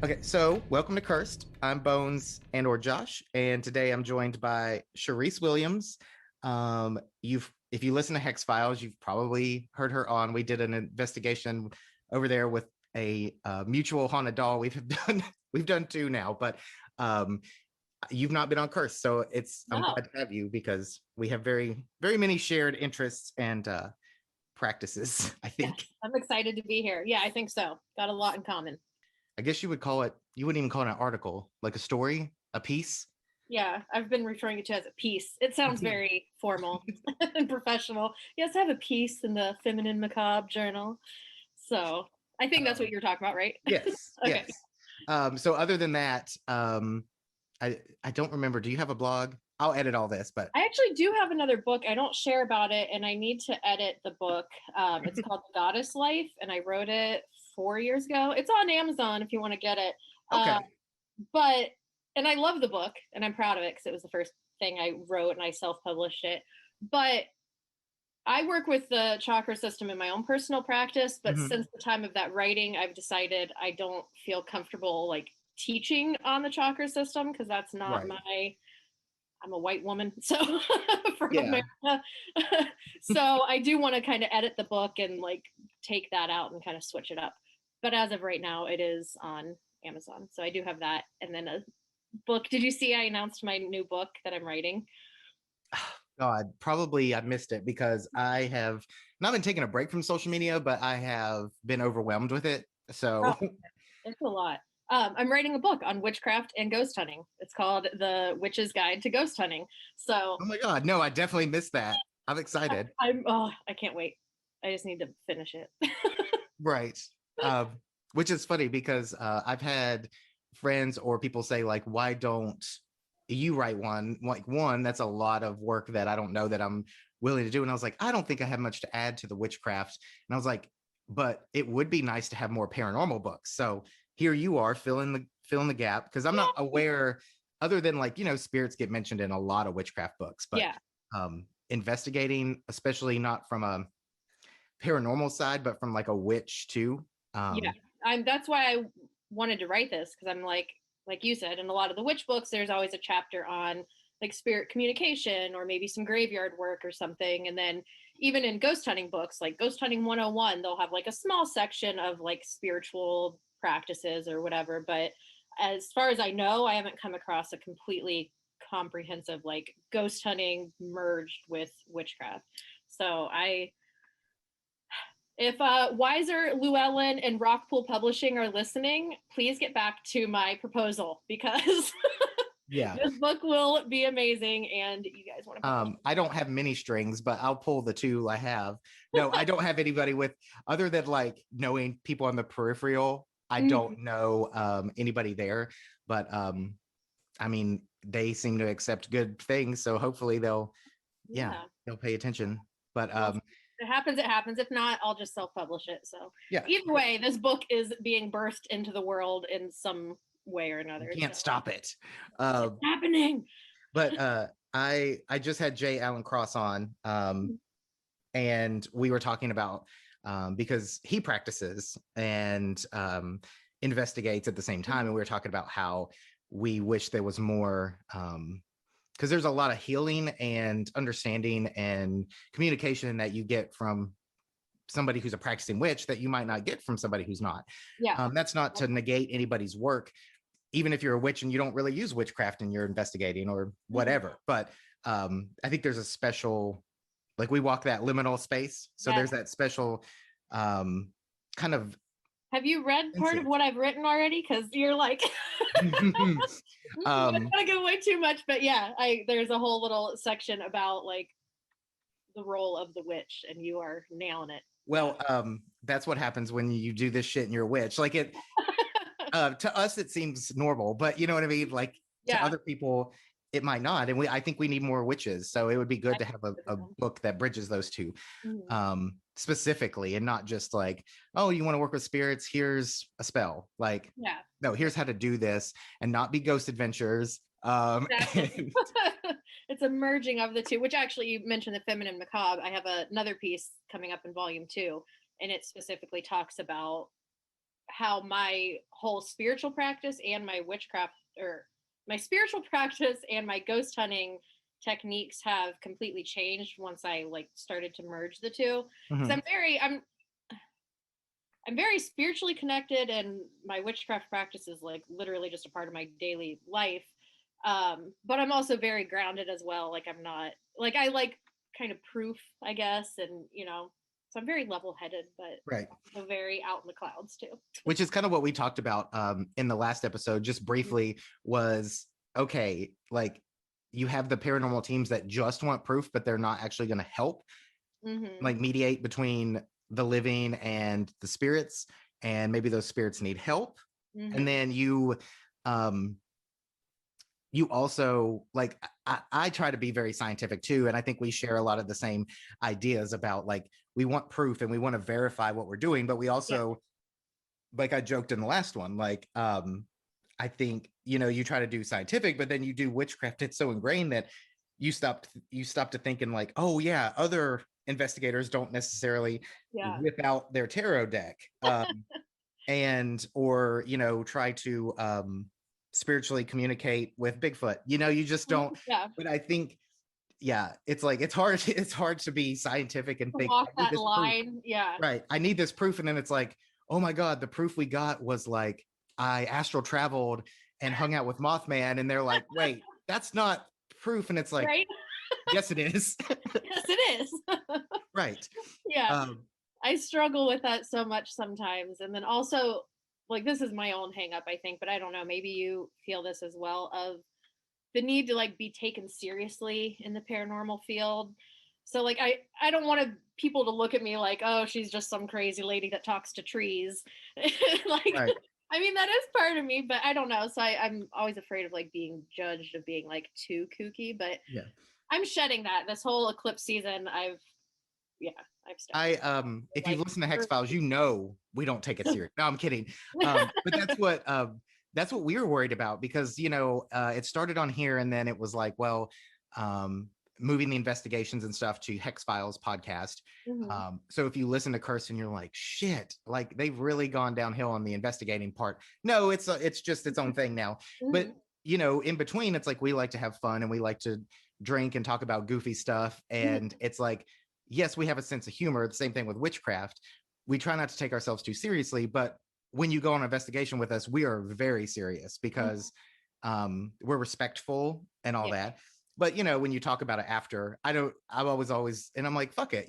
Okay, so welcome to Cursed. I'm Bones and or Josh, and today I'm joined by Cherise Williams. You've if you listen to Hex Files, you've probably heard her on. We did an investigation over there with a mutual haunted doll. We've done two now, but um, you've not been on Cursed, so I'm No, glad to have you because we have very many shared interests and practices. I yes, think. I'm excited to be here. Yeah, I think so. Got a lot in common. I guess you would call it. You wouldn't even call it an article, like a story, a piece. Yeah, I've been referring to it as a piece. It sounds very formal and professional. Yes, I have a piece in the Feminine Macabre journal. So I think that's what Um, you're talking about, right? yes, Okay. yes. So other than that, I don't remember. Do you have a blog? I'll edit all this, but I actually do have another book. I don't share about it, and I need to edit the book. It's called The Goddess Life, and I wrote it 4 years ago. It's on Amazon if you want to get it. Uh, okay. but and I love the book and I'm proud of it because it was the first thing I wrote and I self-published it. But I work with the chakra system in my own personal practice, but Hmm. since the time of that writing, I've decided I don't feel comfortable like teaching on the chakra system because that's not Right. my I'm a white woman, so from Yeah. America. So I do want to kind of edit the book and like take that out and kind of switch it up. But as of right now, it is on Amazon. So I do have that. And then a book. Did you see I announced my new book that I'm writing? God, probably I missed it because I have not been taking a break from social media, but I have been overwhelmed with it. Oh, So, it's a lot. I'm writing a book on witchcraft and ghost hunting. It's called The Witch's Guide to Ghost Hunting. So oh my God, no, I definitely missed that. I'm excited. I can't wait. I just need to finish it. Right. Um, which is funny because I've had friends or people say, like, why don't you write one? Like, one, that's a lot of work that I don't know that I'm willing to do. And I was like, I don't think I have much to add to the witchcraft. And I was like, but it would be nice to have more paranormal books. So here you are filling the gap because I'm not aware, other than like, spirits get mentioned in a lot of witchcraft books, but Yeah. investigating, especially not from a paranormal side, but from like a witch too. Yeah, Um, that's why I wanted to write this because I'm like you said, in a lot of the witch books, there's always a chapter on like spirit communication or maybe some graveyard work or something. And then even in ghost hunting books, like Ghost Hunting 101, they'll have like a small section of like spiritual practices or whatever. But as far as I know, I haven't come across a completely comprehensive like ghost hunting merged with witchcraft. So I if Weiser, Llewellyn, and Rockpool Publishing are listening, please get back to my proposal because yeah. this book will be amazing and you guys want to publish I it. don't have many strings, but I'll pull the two I have. No, I don't have anybody with other than like knowing people on the peripheral. I Mhm. don't know anybody there, but I mean, they seem to accept good things, so hopefully yeah, Yeah. they'll pay attention. But Well, if it happens, it happens. If not, I'll just self publish it. So yeah, either way, this book is being birthed into the world in some way or you another. So can't stop it. it's Um, happening. but I just had Jay Allen Cross on, and we were talking about because he practices and investigates at the same time, and we were talking about how we wish there was more because there's a lot of healing and understanding and communication that you get from somebody who's a practicing witch that you might not get from somebody who's not. Yeah. That's not to negate anybody's work, even if you're a witch and you don't really use witchcraft and you're investigating or Mhm. whatever. But I think there's a special, like we walk that liminal space. So Yes. there's that special kind of Have you read part of instinct. what I've written already? Because you're like, I don't um, want to give away too much, but yeah, I there's a whole little section about like the role of the witch, and you are nailing it. Yeah. well, that's what happens when you do this shit and you're a witch. Like it, to us it seems normal, but you know what I mean, like to Yeah. other people it might not, and I think we need more witches, so it would be good to have a book that bridges those two Mhm. specifically, and not just like, oh, you want to work with spirits, here's a spell, like, Yeah. no, here's how to do this, and not be ghost adventures. Exactly. And, It's a merging of the two, which actually you mentioned the feminine macabre. I have another piece coming up in volume 2, and it specifically talks about how my whole spiritual practice and my witchcraft, or my spiritual practice and my ghost hunting techniques have completely changed once I like started to merge the two. Because Mhm. I'm very spiritually connected, and my witchcraft practice is like literally just a part of my daily life. But I'm also very grounded as well. Like I'm not like I like kind of proof, I guess, and so I'm very level-headed, but Right. also very out in the clouds too. Which is kind of what we talked about in the last episode, just briefly, was okay, like you have the paranormal teams that just want proof, but they're not actually going to help Mm-hmm. like mediate between the living and the spirits, and maybe those spirits need help. And Mm-hmm. then um you also like I try to be very scientific too, and I think we share a lot of the same ideas about like we want proof and we want to verify what we're doing, but we Yeah. also, like I joked in the last one, like I think you try to do scientific, but then you do witchcraft. It's so ingrained that you stopped to thinking like, oh yeah, other investigators don't necessarily Yeah. whip out their tarot deck, and or try to spiritually communicate with Bigfoot. You just Mhm. don't. Yeah. But I think, yeah, it's like it's hard. It's hard to be scientific and To think I walk need that this proof. line. Yeah. Right. I need this proof. And then it's like, oh my God, the proof we got was like I astral traveled and hung out with Mothman. And they're like, wait, that's not proof. And it's like, Right. yes, it is. Yes, it is. Right. Yeah. Um, I struggle with that so much sometimes. And then also, like, this is my own hang up, I think, but I don't know. Maybe you feel this as well, of the need to like be taken seriously in the paranormal field. So like I don't want people to look at me like, oh, she's just some crazy lady that talks to trees. Like right. I mean that is part of me, but I don't know. So I'm always afraid of like being judged of being like too kooky, but Yeah. I'm shedding that. This whole eclipse season, yeah, I've stepped I away. if you've Like listened to Hex Files, we don't take it serious. No, I'm kidding. But that's what we were worried about, because it started on here, and then it was like, well, um moving the investigations and stuff to Hex Files podcast. Mhm. So if you listen to Kirsten, you're like, shit, like they've really gone downhill on the investigating part. No, it's just its own thing now. But Mhm. in between, it's like we like to have fun and we like to drink and talk about goofy stuff, and Mhm. it's like, yes, we have a sense of humor. The same thing with witchcraft. We try not to take ourselves too seriously, but when you go on an investigation with us, we are very serious Mhm. because we're respectful and all Yeah. that. But when you talk about it after, I'm always, and I'm like, fuck it.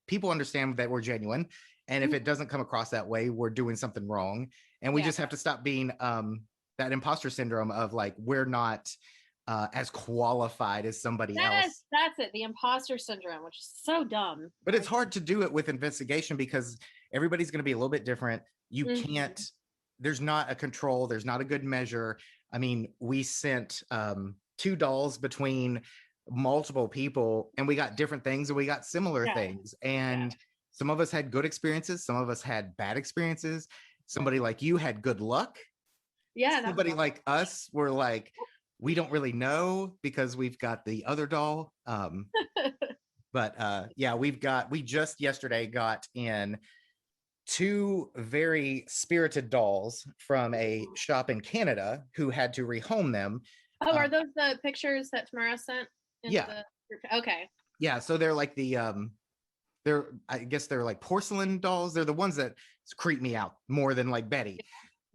People understand that we're genuine. And if Mhm. it doesn't come across that way, we're doing something wrong. And we Yeah. just have to stop being that imposter syndrome of like, we're not as qualified as somebody else. That's it. The imposter syndrome, which is so dumb. But it's Like, hard to do it with investigation because everybody's going to be a little bit different. You can't, mhm. there's not a control, there's not a good measure. I mean, we sent two dolls between multiple people, and we got different things and we got similar Yeah. things. Yeah. And some of us had good experiences, some of us had bad experiences. Somebody like you had good luck. Yeah, that was Somebody like us were like, we don't really know because we've got the other doll. awesome. But yeah, we just yesterday got in two very spirited dolls from a shop in Canada who had to rehome them. Oh, uh, are those the pictures that Tamara sent in yeah, the group? Okay. yeah, so they're like they're, I guess they're like porcelain dolls. They're the ones that creep me out more than like Betty.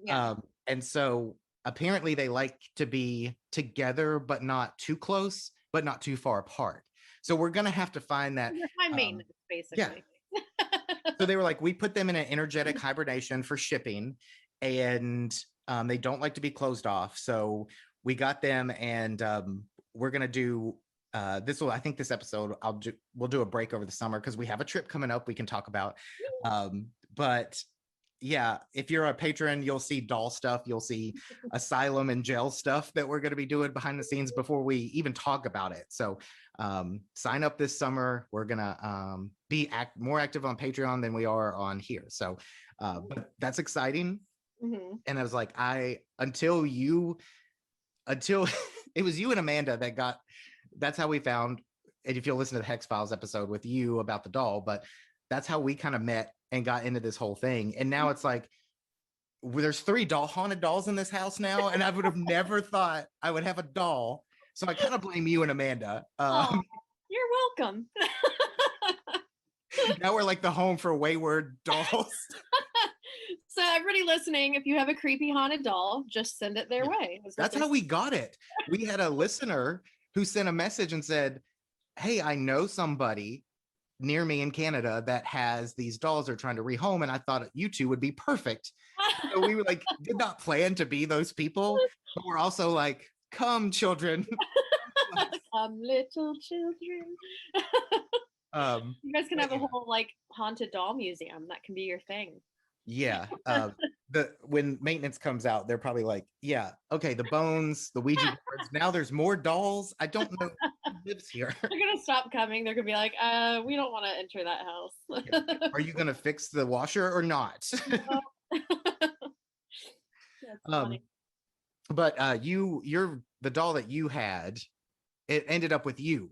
Yeah. And so apparently they like to be together but not too close, but not too far apart. So we're gonna have to find that. Your high um maintenance, yeah. basically. So they were like, we put them in an energetic hibernation for shipping, and they don't like to be closed off. So we got them, and we're gonna do I think this episode we'll do a break over the summer because we have a trip coming up we can talk about. But yeah, if you're a patron, you'll see doll stuff, you'll see asylum and jail stuff that we're going to be doing behind the scenes before we even talk about it. So sign up this summer. We're gonna be more active on Patreon than we are on here. So but that's exciting. Hmm. And I was like, until until it was you and Amanda that's how we found. And if you'll listen to the Hex Files episode with you about the doll, but that's how we kind of met and got into this whole thing. And now it's like, there's 3 haunted dolls in this house now, and I would have never thought I would have a doll. So I kind of blame you and Amanda. Oh, you're welcome. Now we're like the home for wayward dolls. So everybody listening, if you have a creepy haunted doll, just send it their way. That's how we got it. We had a listener who sent a message and said, hey, I know somebody near me in Canada that has these dolls they're trying to rehome, and I thought you two would be perfect. So we were like, did not plan to be those people, but we're also like, come children. Come little children. You guys can have a whole like haunted doll museum. That can be your thing. Yeah. When maintenance comes out, they're probably like, yeah, okay, the bones, the Ouija boards. Now there's more dolls. I don't know who lives here. They're gonna stop coming. They're gonna be like, we don't want to enter that house. Are you gonna fix the washer or not? That's funny. But you're the doll that you had, it ended up with you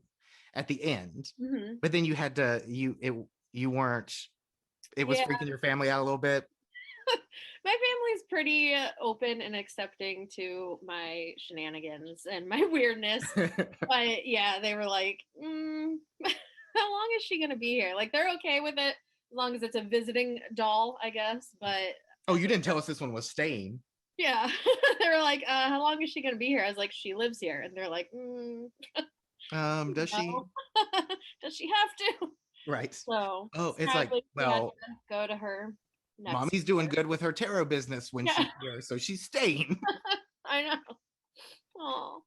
at the end. Mm-hmm. But then you had to you weren't, it was freaking your family out a little bit. My family's pretty open and accepting to my shenanigans and my weirdness. But yeah, they were like, how long is she gonna be here? Like, they're okay with it as long as it's a visiting doll, I guess. But oh, you didn't tell us this one was staying. Yeah. They were like, how long is she gonna be here? I was like, she lives here. And they're like, does she? Does she have to? Right. So it's like, well, go to her next mommy's doing good with her tarot business when she's here, so she's staying. I know. Oh,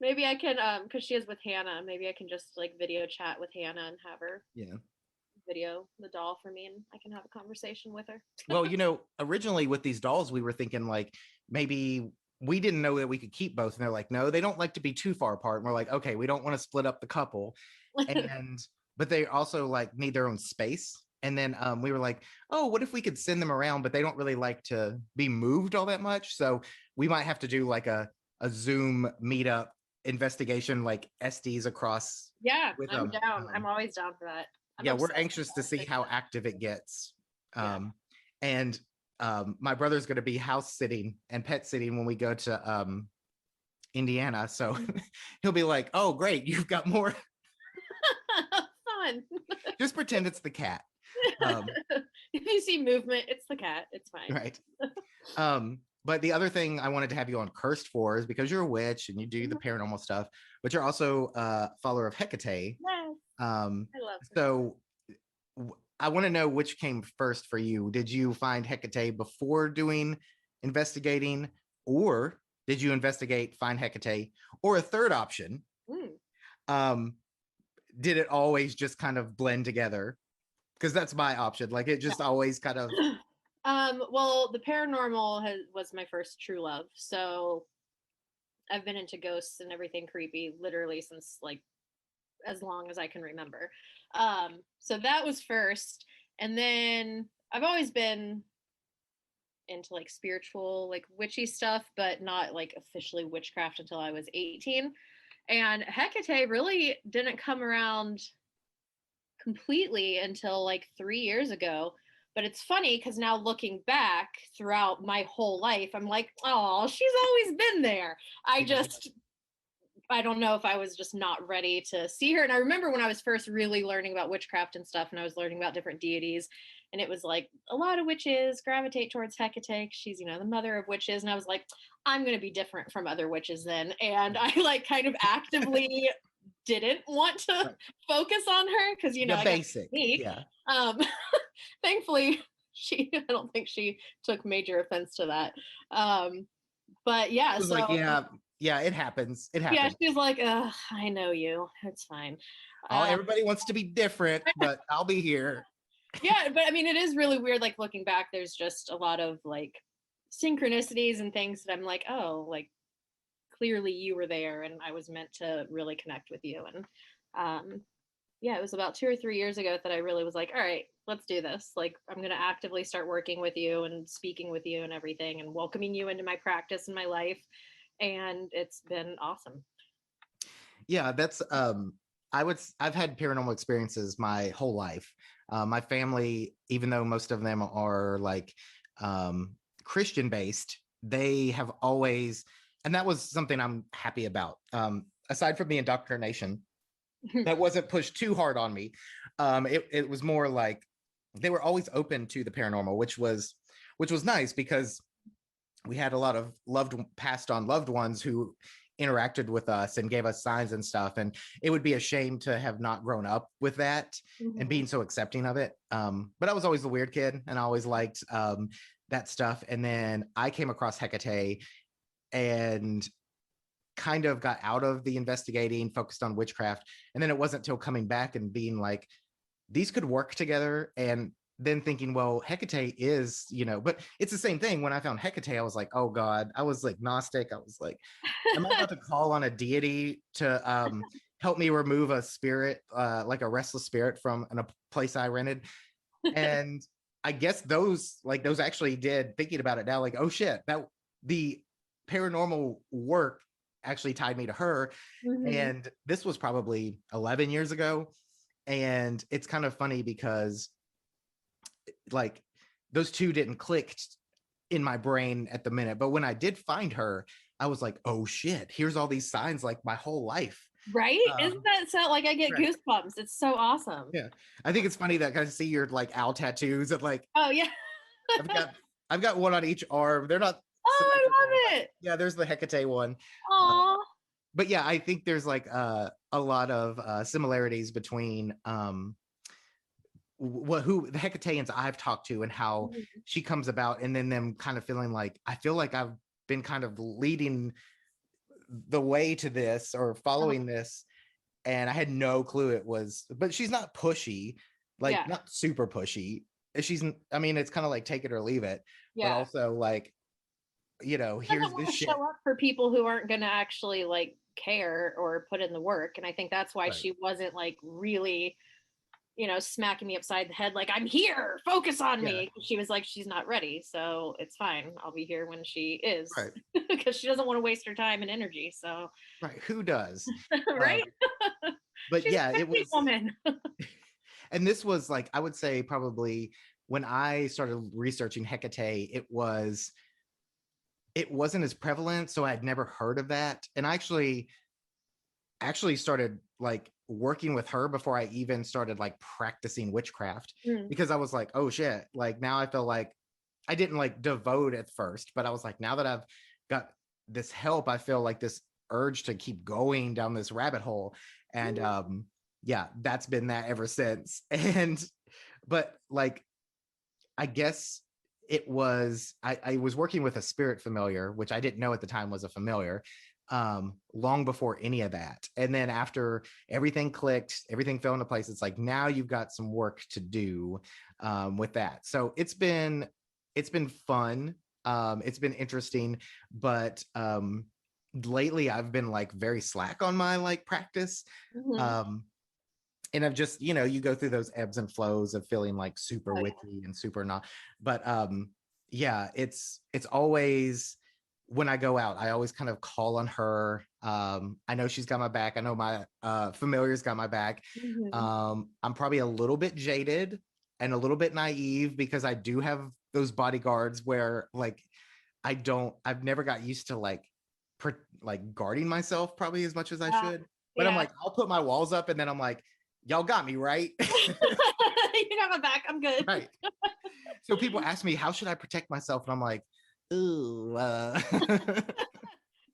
maybe I can, because she is with Hannah, maybe I can just like video chat with Hannah and have her video the doll for me, and I can have a conversation with her. Well, originally with these dolls, we were thinking like maybe we didn't know that we could keep both, and they're like, no, they don't like to be too far apart. And we're like, okay, we don't want to split up the couple, but they also like need their own space. And then we were like, oh, what if we could send them around, but they don't really like to be moved all that much, so we might have to do like a Zoom meetup investigation, like SDs across. Yeah, I'm down. I'm always down for that. We're anxious to see how active it gets. And my brother's going to be house sitting and pet sitting when we go to Indiana, so he'll be like, oh great, you've got more. Fun. Just pretend it's the cat. If you see movement, it's the cat. It's fine. Right. But the other thing I wanted to have you on Cursed for is because you're a witch and you do the paranormal stuff, but you're also a follower of Hecate. Yes. I love her. So I want to know which came first for you. Did you find Hecate before doing investigating, or did you investigate, find Hecate, or a third option? Did it always just kind of blend together? Because that's my option. Like, it just always kind of. Well, the paranormal was my first true love. So I've been into ghosts and everything creepy literally since like as long as I can remember. So that was first. And then I've always been into like spiritual, like witchy stuff, but not like officially witchcraft until I was 18. And Hecate really didn't come around completely until like 3 years ago. But it's funny because now looking back throughout my whole life, I'm like, oh, she's always been there. I don't know if I was just not ready to see her. And I remember when I was first really learning about witchcraft and stuff, and I was learning about different deities, and it was like a lot of witches gravitate towards Hecate. She's, the mother of witches. And I was like, I'm going to be different from other witches then. And I like kind of actively didn't want to focus on her because, the basic. Thankfully, I don't think she took major offense to that. But yeah, so like, it happens. It happens. Yeah, she's like, I know you. It's fine. Everybody wants to be different, but I'll be here. Yeah, but I mean, it is really weird. Like looking back, there's just a lot of like synchronicities and things that I'm like, oh, like clearly you were there, and I was meant to really connect with you. And it was about 2 or 3 years ago that I really was like, all right, let's do this. Like, I'm going to actively start working with you and speaking with you and everything and welcoming you into my practice and my life. And it's been awesome. Yeah, that's, I've had paranormal experiences my whole life. My family, even though most of them are like Christian based, they have always, and that was something I'm happy about. Aside from the indoctrination, that wasn't pushed too hard on me. It was more like they were always open to the paranormal, which was nice because we had a lot of passed on loved ones who interacted with us and gave us signs and stuff. And it would be a shame to have not grown up with that and being so accepting of it. But I was always the weird kid and I always liked that stuff. And then I came across Hecate and kind of got out of the investigating, focused on witchcraft. And then it wasn't until coming back and being like, these could work together. And then thinking, well, Hecate is, but it's the same thing. When I found Hecate, I was like, oh God, I was like Gnostic. I was like, am I about to call on a deity to help me remove a spirit, like a restless spirit from a place I rented? And I guess those actually did, thinking about it now, like, oh shit, that the paranormal work actually tied me to her. And this was probably 11 years ago. And it's kind of funny because like those two didn't click in my brain at the minute. But when I did find her, I was like, oh shit, here's all these signs like my whole life. Right? Isn't that so, like, I get goosebumps. It's so awesome. Yeah. I think it's funny that I see your like owl tattoos and like, oh yeah. I've got one on each arm. They're not I love it. Yeah, there's the Hecate one. But yeah, I think there's like a lot of similarities between who the Hecateans I've talked to and how she comes about, and then them kind of feeling like, I feel like I've been kind of leading the way to this or following this, and I had no clue it was. But she's not pushy, like not super pushy. I mean, it's kind of like take it or leave it. But also like, here's this shit. Show up for people who aren't going to actually like care or put in the work, and I think that's why she wasn't like really, smacking me upside the head like, I'm here, focus on me. She was like, she's not ready, so it's fine, I'll be here when she is, because she doesn't want to waste her time and energy. So who does? right. But she's it was woman. And this was like, I would say probably when I started researching Hecate, it wasn't as prevalent, so I'd never heard of that. And I actually started like working with her before I even started like practicing witchcraft, because I was like, oh shit, like now I feel like I didn't like devote at first, but I was like, now that I've got this help, I feel like this urge to keep going down this rabbit hole. And that's been that ever since. And but like, I guess it was, I was working with a spirit familiar, which I didn't know at the time was a familiar, long before any of that. And then after everything clicked, everything fell into place, it's like, now you've got some work to do with that. So it's been fun. It's been interesting, but lately I've been like very slack on my like practice. And I've just, you go through those ebbs and flows of feeling like super witchy and super not. But it's always, when I go out, I always kind of call on her. I know she's got my back. I know my familiar's got my back. I'm probably a little bit jaded and a little bit naive because I do have those bodyguards where like I've never got used to like guarding myself probably as much as I should. But I'm like, I'll put my walls up and then I'm like, y'all got me, right? You got my back, I'm good. Right. So people ask me, how should I protect myself? And I'm like, ooh.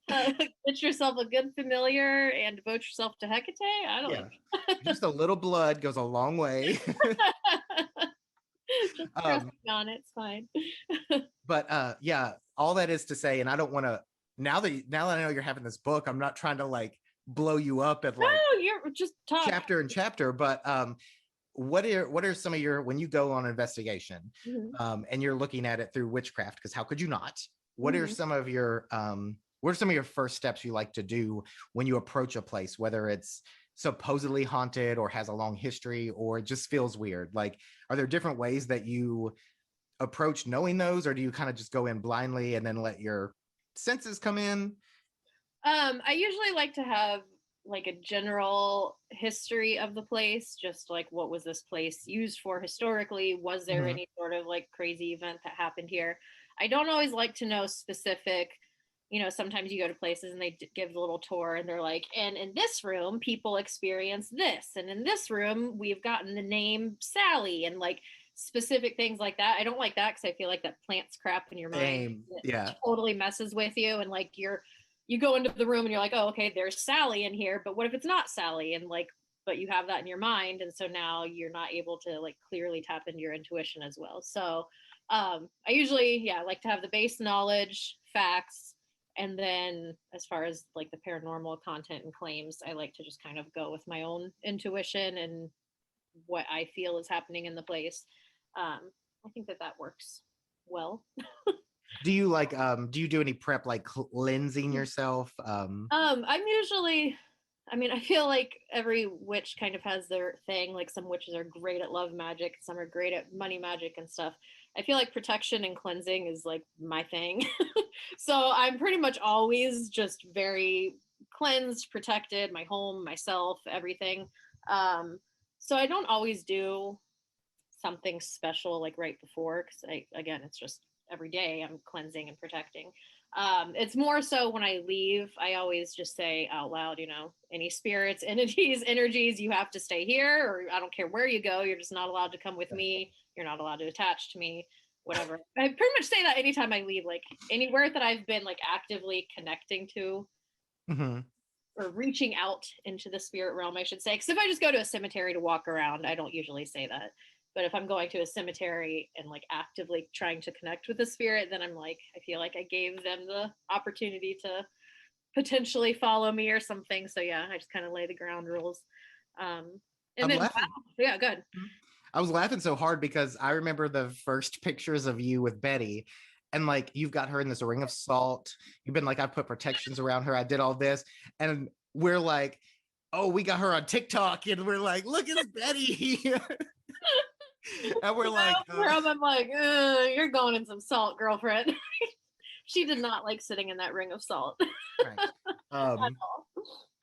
Get yourself a good familiar and devote yourself to Hecate. I don't know. Just a little blood goes a long way. Just on it, it's fine. But all that is to say, and I don't want to, now that I know you're having this book, I'm not trying to like blow you up at like you're just chapter and chapter, but what are some of your, when you go on investigation and you're looking at it through witchcraft, because how could you not, what are some of your first steps you like to do when you approach a place, whether it's supposedly haunted or has a long history or it just feels weird? Like, are there different ways that you approach knowing those, or do you kind of just go in blindly and then let your senses come in? I usually like to have like a general history of the place, just like, what was this place used for historically? Was there any sort of like crazy event that happened here? I don't always like to know specific, sometimes you go to places and they give the little tour and they're like, and in this room, people experience this. And in this room, we've gotten the name Sally, and like specific things like that. I don't like that because I feel like that plants crap in your mind. Same. It Yeah. totally messes with you. And like you go into the room and you're like, oh, okay, there's Sally in here. But what if it's not Sally? And like, but you have that in your mind. And so now you're not able to like clearly tap into your intuition as well. So I usually, like to have the base knowledge, facts, and then as far as like the paranormal content and claims, I like to just kind of go with my own intuition and what I feel is happening in the place. I think that works well. Do you like do you do any prep like cleansing yourself? I'm usually, I mean, I feel like every witch kind of has their thing. Like some witches are great at love magic, some are great at money magic and stuff. I feel like protection and cleansing is like my thing. So I'm pretty much always just very cleansed, protected, my home, myself, everything. So I don't always do something special like right before, because again, it's just every day I'm cleansing and protecting. It's more so when I leave, I always just say out loud, any spirits, entities, energies, you have to stay here, or I don't care where you go, you're just not allowed to come with me. You're not allowed to attach to me, whatever. I pretty much say that anytime I leave, like anywhere that I've been like actively connecting to Mm-hmm. or reaching out into the spirit realm, I should say. Because if I just go to a cemetery to walk around, I don't usually say that. But if I'm going to a cemetery and like actively trying to connect with the spirit, then I'm like, I feel like I gave them the opportunity to potentially follow me or something. So yeah, I just kind of lay the ground rules. And I'm then, laughing. wow, yeah, good. I was laughing so hard because I remember the first pictures of you with Betty, and like you've got her in this ring of salt. You've been like, I put protections around her. I did all this, and we're like, oh, we got her on TikTok, and we're like, look at Betty, and we're like, I'm like, you're going in some salt, girlfriend. She did not like sitting in that ring of salt. right.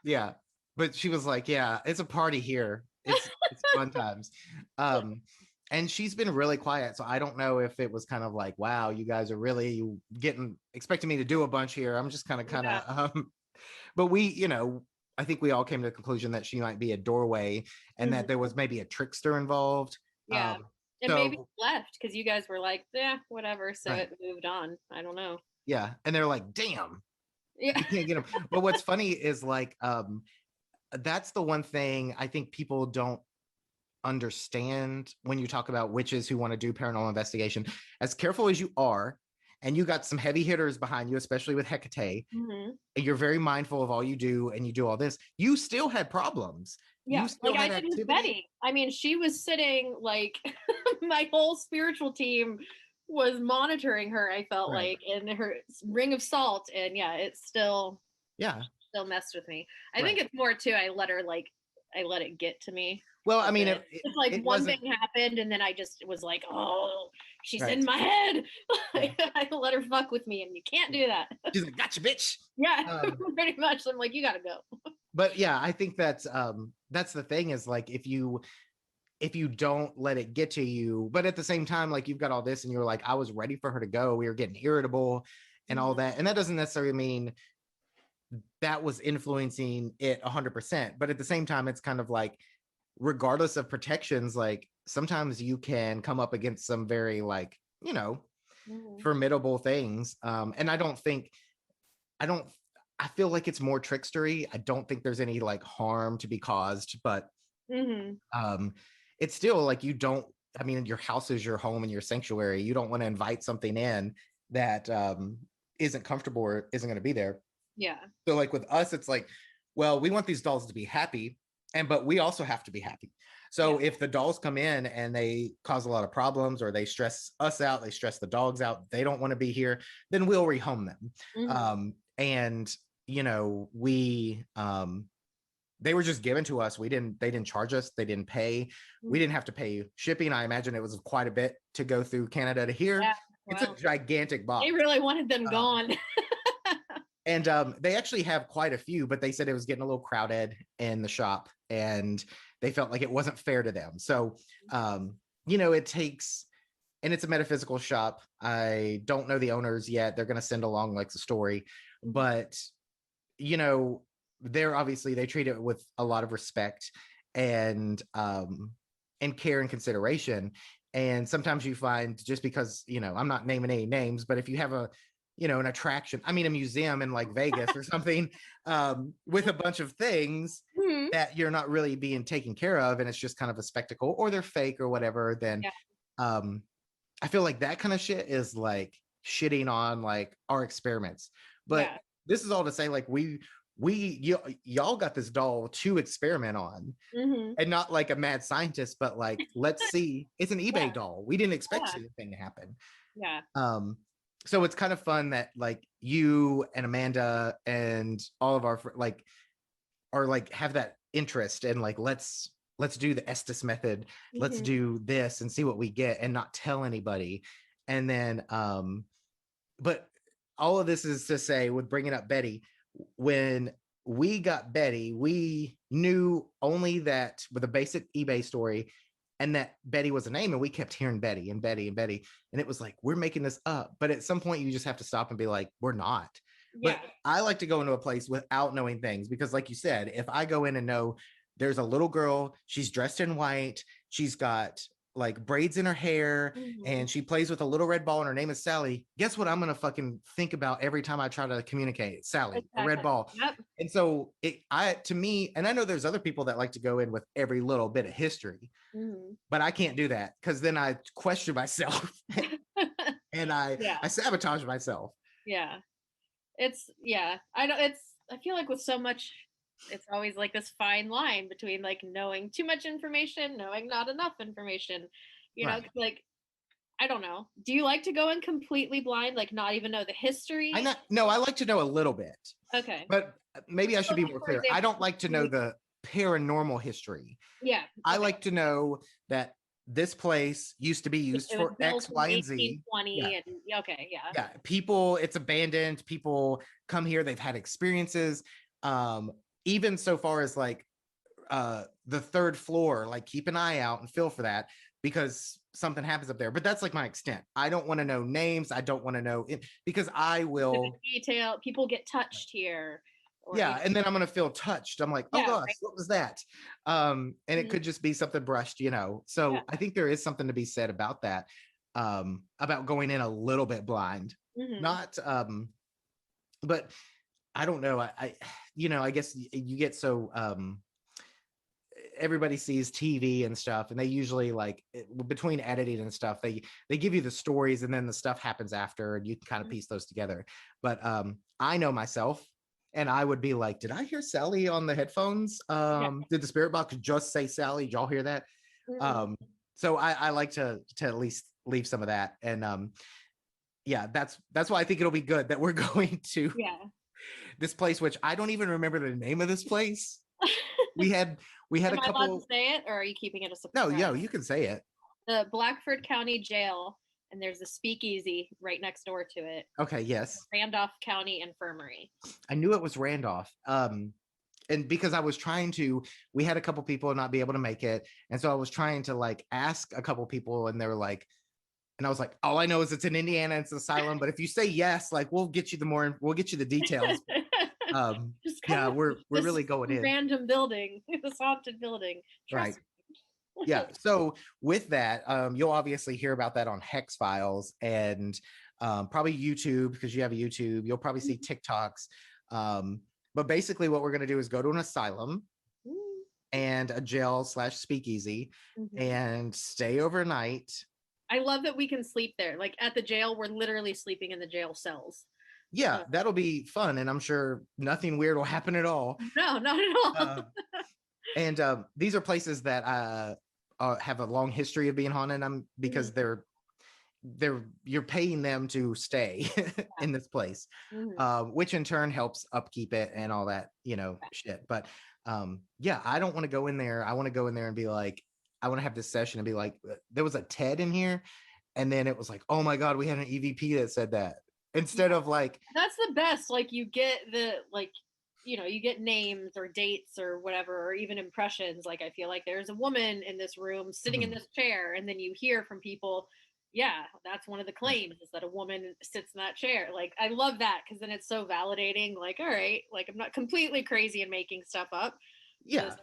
Yeah, but she was like, yeah, it's a party here. It's fun times. And she's been really quiet, so I don't know if it was kind of like, wow, you guys are really expecting me to do a bunch here. I'm just kind Yeah. of but we, I think we all came to the conclusion that she might be a doorway, and that there was maybe a trickster involved. Yeah. And maybe So left because you guys were like, yeah, whatever. So right. it moved on. I don't know. Yeah, and they're like, damn, Yeah. we can't get them. But what's funny is like that's the one thing I think people don't understand when you talk about witches who want to do paranormal investigation. As careful as you are, and you got some heavy hitters behind you, especially with Hecate, and you're very mindful of all you do, and you do all this, you still had problems. Yeah. You still Like I had did with activity. Betty. I mean, she was sitting like my whole spiritual team was monitoring her, I felt Right. like, in her ring of salt. And yeah, it Yeah. still messed with me. I think Right. it's more too, I let it get to me Well, a I mean, bit. It's like it one wasn't thing happened and then I just was like, oh, she's right. in my head. Yeah. I let her fuck with me and you can't do that. She's like, gotcha, bitch. Yeah, Um, pretty much. I'm like, you gotta go. but yeah, I think that's the thing is like if you don't let it get to you, but at the same time, like you've got all this and you're like, I was ready for her to go. We were getting irritable and all that. And that doesn't necessarily mean that was influencing it 100%. But at the same time, it's kind of like, regardless of protections, like sometimes you can come up against some very like, Mhm. formidable things. And I don't, I feel like it's more trickstery. I don't think there's any like harm to be caused, but Mhm. it's still like you don't, I mean, your house is your home and your sanctuary. You don't want to invite something in that isn't comfortable or isn't going to be there. Yeah. So like with us, it's like, well, we want these dolls to be happy, but we also have to be happy. So if the dolls come in and they cause a lot of problems or they stress us out, they stress the dogs out, they don't want to be here, then we'll rehome them. Mhm. And we they were just given to us. They didn't charge us, they didn't pay. We didn't have to pay shipping. I imagine it was quite a bit to go through Canada to here. Yeah. It's a Well, gigantic box. they really wanted them gone. And they actually have quite a few, but they said it was getting a little crowded in the shop and they felt like it wasn't fair to them. So, it takes and it's a metaphysical shop. I don't know the owners yet. They're going to send along like the story, Mhm. but you know, they're obviously they treat it with a lot of respect and care and consideration. And sometimes you find just because, you know, I'm not naming any names, but if you have a, you know, an attraction, I mean, a museum in like Vegas or something, with a bunch of things Mhm. that you're not really being taken care of, and it's just kind of a spectacle, or they're fake or whatever, then Yeah. um, I feel like that kind of shit is like shitting on like our experiments. But Yeah. this is all to say, like y'all got this doll to experiment on, Mhm. and not like a mad scientist, but like, let's see, it's an eBay Yeah. doll. We didn't expect Yeah. anything to happen. Yeah. Um, so it's kind of fun that like you and Amanda and all of our like are like have that interest and like let's do the Estes method. Let's Mhm. do this and see what we get and not tell anybody. And then but all of this is to say, with bringing up Betty, when we got Betty, we knew only that with a basic eBay story, and that Betty was a name, and we kept hearing Betty and Betty and Betty, and it was like, we're making this up. But at some point, you just have to stop and be like, we're not. Yeah. But I like to go into a place without knowing things, because, like you said, if I go in and know there's a little girl, she's dressed in white, she's got like braids in her hair, Mhm. and she plays with a little red ball and her name is Sally, guess what I'm gonna fucking think about every time I try to communicate? Sally, a red Exactly. ball. Yep. And so to me, and I know there's other people that like to go in with every little bit of history, Mhm. but I can't do that, because then I question myself and Yeah. I sabotage myself. Yeah. It's yeah. I don't it's I feel like with so much it's always like this fine line between like knowing too much information, knowing not enough information. You know, Right. 'cause, like I don't know. Do you like to go in completely blind, like not even know the I history? not no, I like to know a little bit, Okay. but maybe I So should be like more for clear. I example, don't like to know the paranormal history. yeah, I okay. like to know that this place used to be used It was for built X, in Y, and Z. Yeah. 1820 and yeah, okay, yeah. Yeah. People, it's abandoned. People come here, they've had experiences. Um, Even so far as like the third floor, like keep an eye out and feel for that, because something happens up there. But that's like my extent. I don't want to know names. I don't want to know it, because I Specific will. detail, people get touched here or you Yeah, and then I'm gonna feel touched. I'm like, oh yeah, gosh, right. what was that? And it Mhm. could just be something brushed, you know. Yeah. So I think there is something to be said about that, about going in a little bit blind. Mhm. Not but I don't know. You know, I guess you get so everybody sees TV and stuff, and they usually like between editing and stuff, they give you the stories, and then the stuff happens after, and you can kind of piece those together. But I know myself, and I would be like, did I hear Sally on the headphones? Yeah. Did the spirit box just say Sally? Did y'all hear that? Mhm. Um, so I like to at least leave some of that, and yeah, that's why I think it'll be good that we're going to Yeah. this place, which I don't even remember the name of this place. We had we had Am a I allowed to couple. say it or are you keeping it a No, surprise? yo, you can say it. The Blackford County Jail, and there's a speakeasy right next door to it. Okay, yes. Randolph County Infirmary. I knew it was Randolph. And because I was trying to, we had a couple people not be able to make it. And so I was trying to like ask a couple people, and they were like, and I was like, all I know is it's in Indiana, it's an asylum. But if you say yes, like we'll get you the details. Just come Yeah, with me. we're This really going in. random building, this haunted building. Right. Trust Yeah. me. So with that, you'll obviously hear about that on Hex Files, and probably YouTube, because you have a YouTube. You'll probably see TikToks. But basically, what we're going to do is go to an asylum and a jail slash speakeasy Mhm. and stay overnight. I love that we can sleep there. Like at the jail, we're literally sleeping in the jail cells. Yeah, Uh, that'll be fun, and I'm sure nothing weird will happen at all. no, not at all. Uh, and these are places that have a long history of being haunted. Mhm. Because you're paying them to stay in this place, Mhm. which in turn helps upkeep it and all that, you know, shit. But yeah, I don't want to go in there. I want to go in there and be like, I want to have this session and be like, there was a TED in here, and then it was like, oh my god, we had an EVP that said that, instead of like, That's the best. Like you get the like, you get names or dates or whatever, or even impressions. Like I feel like there's a woman in this room sitting in mhm, this chair, and then you hear from people, yeah, that's one of the claims is that a woman sits in that chair. Like, I love that because then it's so validating. Like, all right, like I'm not completely crazy and making stuff up. Yeah. This,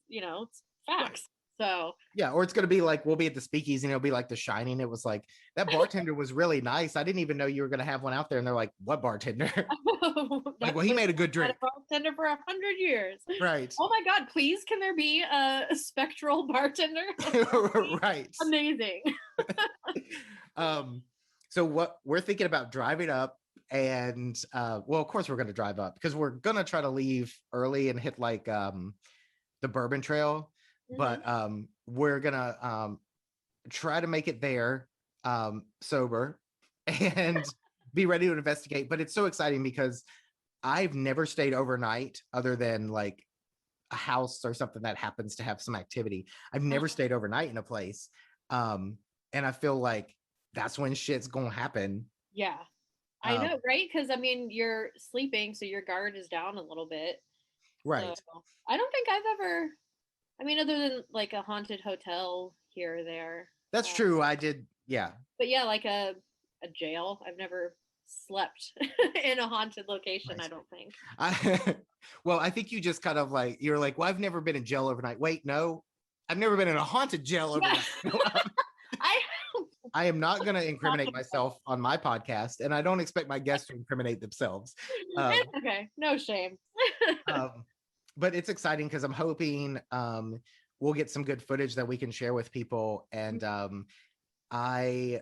it's Right. facts. So Yeah, or it's gonna be like we'll be at the speakeasy and it'll be like The Shining. It was like that bartender was really nice. I didn't even know you were gonna have one out there, and they're like, "What bartender?" Like, that well, he place made a good had a drink, bartender for 100 years. right? Oh my God, please, can there be a spectral bartender? Right. Amazing. um, so what we're thinking about driving up, and well, of course we're gonna drive up because we're gonna try to leave early and hit like the Bourbon Trail, Mhm. but we're gonna try to make it there sober and be ready to investigate. But it's so exciting because I've never stayed overnight other than like a house or something that happens to have some activity. I've never stayed overnight in a place. And I feel like that's when shit's gonna happen. Yeah, I Um, know, right? Because I mean, you're sleeping, so your guard is down a little bit. So right. I don't think I've ever, I mean, other than like a haunted hotel here or there. That's Uh, true. I did, yeah. but yeah, like a jail. I've never slept in a haunted location, I Right. don't think. I well, I think you just kind of like you're like, well, I've never been in jail overnight. Wait, no, I've never been in a haunted jail Yeah. overnight. I I am not going to incriminate myself on my podcast, and I don't expect my guests to incriminate themselves. Um, it's okay. No shame. um, but it's exciting because I'm hoping we'll get some good footage that we can share with people. And I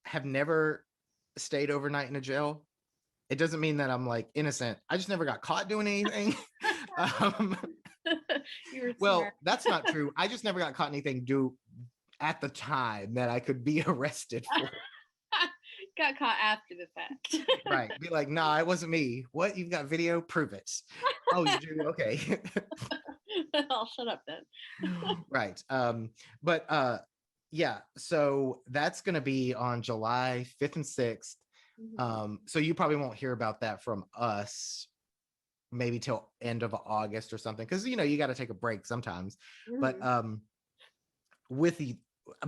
have never stayed overnight in a jail. It doesn't mean that I'm like innocent. I just never got caught doing anything. um, You were smart. well, that's not true. I just never got caught anything do at the time that I could be arrested for. Got caught after the fact. Right. Be like, nah, it wasn't me. What? You've got video? Prove it. Oh, you do? Okay. I'll shut up then. Right. But yeah, so that's gonna be on July 5th and 6th. Mhm. So you probably won't hear about that from us maybe till end of August or something, because you got to take a break sometimes. But Mhm. with the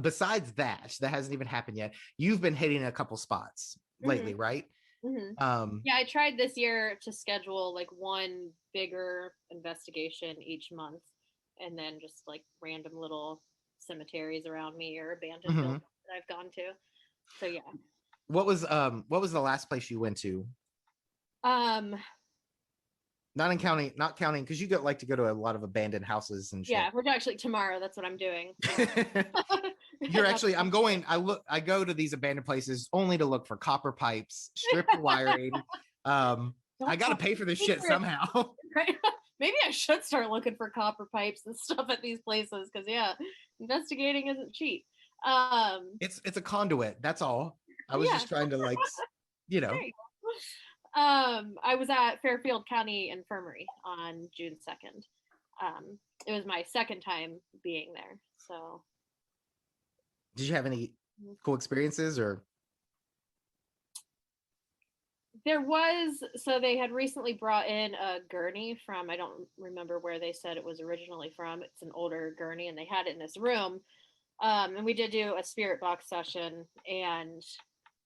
besides that hasn't even happened yet. You've been hitting a couple spots Mhm. lately, right? Mhm. Um, Yeah, I tried this year to schedule like one bigger investigation each month and then just like random little cemeteries around me or abandoned mhm. buildings that I've gone to. So yeah. What was the last place you went to? Um Not counting because you like to go to a lot of abandoned houses and shit. yeah, which actually tomorrow that's what I'm doing. You're That's actually I go to these abandoned places only to look for copper pipes, stripped wiring. I don't gotta tell pay for this shit secrets, somehow. right? Maybe I should start looking for copper pipes and stuff at these places because yeah, investigating isn't cheap. Um It's a conduit, that's all. I was yeah, just trying to like you there know. you go. I was at Fairfield County Infirmary on June 2nd. It was my second time being there. So Did you have any cool experiences or there was, so they had recently brought in a gurney from, I don't remember where they said it was originally from. It's an older gurney and they had it in this room. And we did do a spirit box session and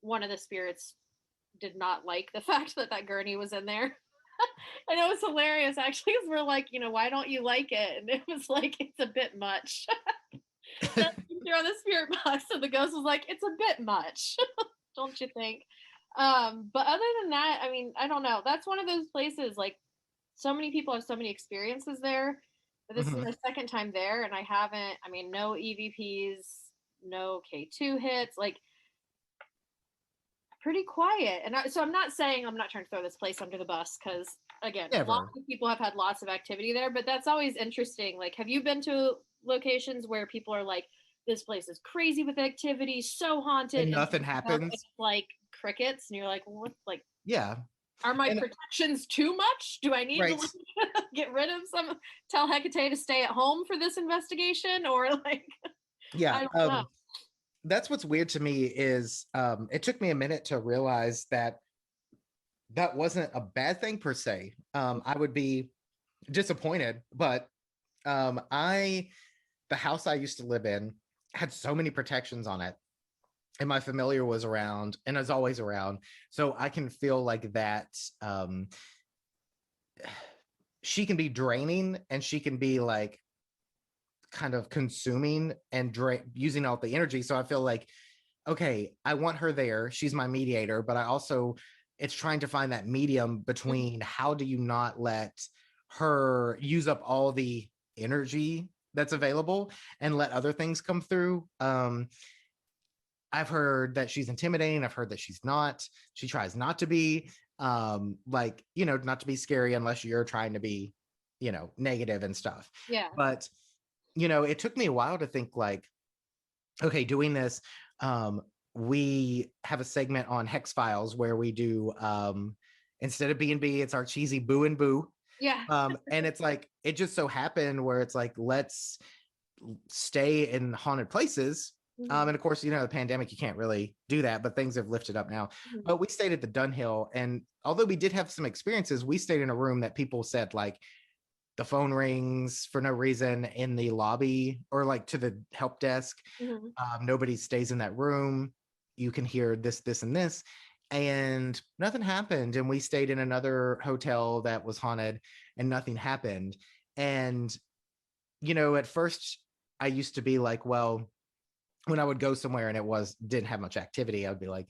one of the spirits did not like the fact that that gurney was in there. And it was hilarious actually because we're like, why don't you like it? And it was like, it's a bit much. That you're on the spirit box, and the ghost was like, it's a bit much, don't you think? But other than that, I mean, I don't know. That's one of those places like so many people have so many experiences there. But this is Mhm. my second time there, and I haven't. I mean, no EVPs, no K2 hits. Like pretty quiet. And so I'm not saying I'm not trying to throw this place under the bus because again, lots Never. of people have had lots of activity there, but that's always interesting. Like, have you been to locations where people are like, this place is crazy with activity, so haunted, And and nothing it's happens. like crickets, and you're like, what? Like, Yeah. are my And protections too much? Do I need to right. like, get rid of some? Tell Hecate to stay at home for this investigation, or like, Yeah. I don't know. That's what's weird to me is it took me a minute to realize that that wasn't a bad thing per se. I would be disappointed, but I the house I used to live in had so many protections on it. and my familiar was around and is always around. So I can feel like that she can be draining, and she can be like kind of consuming and using all the energy. So I feel like, okay, I want her there. She's my mediator, but I also, it's trying to find that medium between how do you not let her use up all the energy that's available and let other things come through. I've heard that she's intimidating. I've heard that she's not. She tries not to be, like, not to be scary unless you're trying to be, negative and stuff. Yeah. But, it took me a while to think like, okay, doing this, we have a segment on Hex Files where we do, instead of B&B, it's our cheesy boo and boo. Yeah. And it's like, it just so happened where it's like, let's stay in haunted places. And of course, the pandemic, you can't really do that, but things have lifted up now. But we stayed at the Dunhill, and although we did have some experiences, we stayed in a room that people said like the phone rings for no reason in the lobby or like to the help desk. Nobody stays in that room. You can hear this, and this, and nothing happened. And we stayed in another hotel that was haunted, and nothing happened. And, at first I used to be like, well, when I would go somewhere and didn't have much activity, I would be like,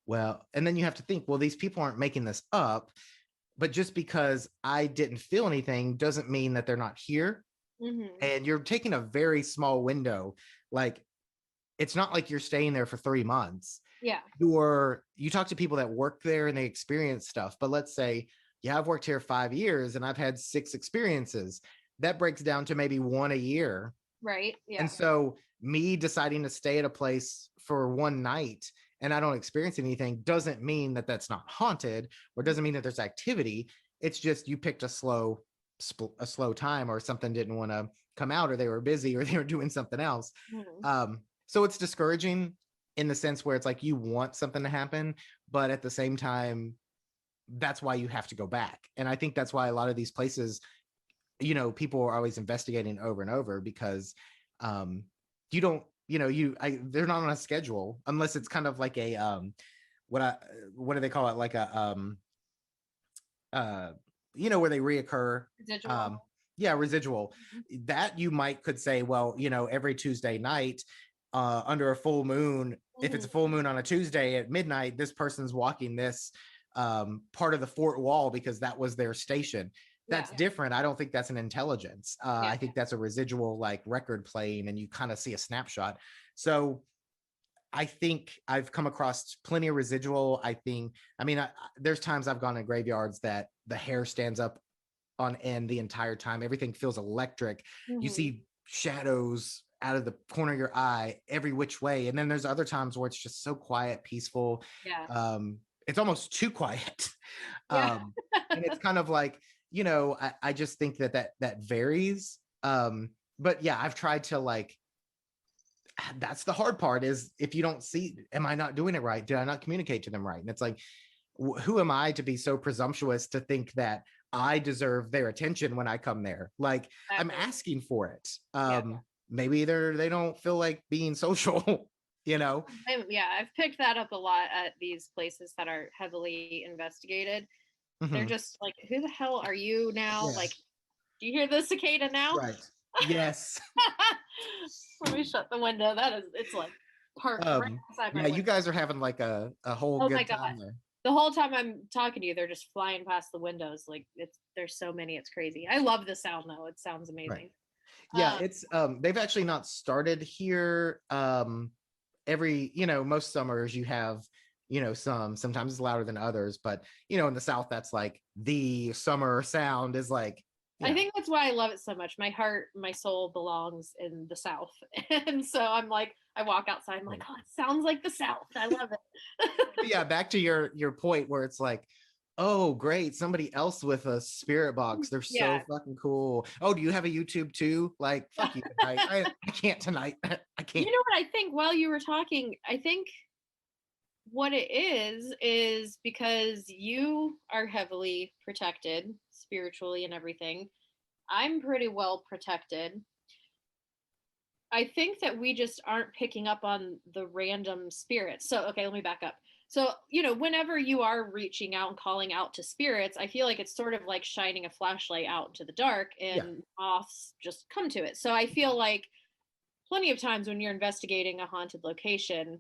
well, and then you have to think, well, these people aren't making this up, but just because I didn't feel anything doesn't mean that they're not here. And you're taking a very small window. Like, it's not like you're staying there for 3 months. Yeah. You talk to people that work there and they experience stuff, but let's say, yeah, I've worked here 5 years and I've had 6 experiences. That breaks down to maybe 1 a year. Right. Yeah. And so me deciding to stay at a place for 1 night and I don't experience anything doesn't mean that that's not haunted, or doesn't mean that there's activity. It's just you picked a slow time, or something didn't want to come out, or they were busy, or they were doing something else. So it's discouraging in the sense where it's like you want something to happen, but at the same time, that's why you have to go back. And I think that's why a lot of these places, people are always investigating over and over, because you don't, they're not on a schedule unless it's kind of like a what do they call it, like a where they reoccur. Residual. Residual. That you could say, well, every Tuesday night under a full moon, if it's a full moon on a Tuesday at midnight, this person's walking this part of the fort wall because that was their station. That's different. I don't think that's an intelligence. I think that's a residual, like record playing, and you kind of see a snapshot. So I think I've come across plenty of residual. There's times I've gone in graveyards that the hair stands up on end the entire time. Everything feels electric. You see shadows out of the corner of your eye every which way. And then there's other times where it's just so quiet, peaceful. It's almost too quiet. And it's kind of like, I just think that varies. But yeah, I've tried to like, that's the hard part, is if you don't see, am I not doing it right? Did I not communicate to them right? And it's like, who am I to be so presumptuous to think that I deserve their attention when I come there? Like, I'm asking for it. Maybe they don't feel like being social, I've picked that up a lot at these places that are heavily investigated. They're just like, who the hell are you now? Like, do you hear the cicada now? Right. Yes. Let me shut the window. It's like parked right outside my window. You guys are having like a whole good time there. The whole time I'm talking to you, they're just flying past the windows. Like, there's so many, it's crazy. I love the sound though. It sounds amazing. Right. Yeah, it's they've actually not started here. Every, most summers you have, sometimes it's louder than others, but in the South, that's like the summer sound is like, I think that's why I love it so much. My heart, my soul belongs in the South. And so I'm like, I walk outside, I'm like, oh, it sounds like the South. I love it. Yeah, back to your point where it's like, oh, great, somebody else with a spirit box. They're so fucking cool. Oh, do you have a YouTube too? Like, fuck you tonight. I can't tonight. I can't. You know what I think while you were talking? I think what it is because you are heavily protected spiritually and everything. I'm pretty well protected. I think that we just aren't picking up on the random spirits. So, okay, let me back up. So, whenever you are reaching out and calling out to spirits, I feel like it's sort of like shining a flashlight out into the dark Yeah. and moths just come to it. So, I feel like plenty of times when you're investigating a haunted location,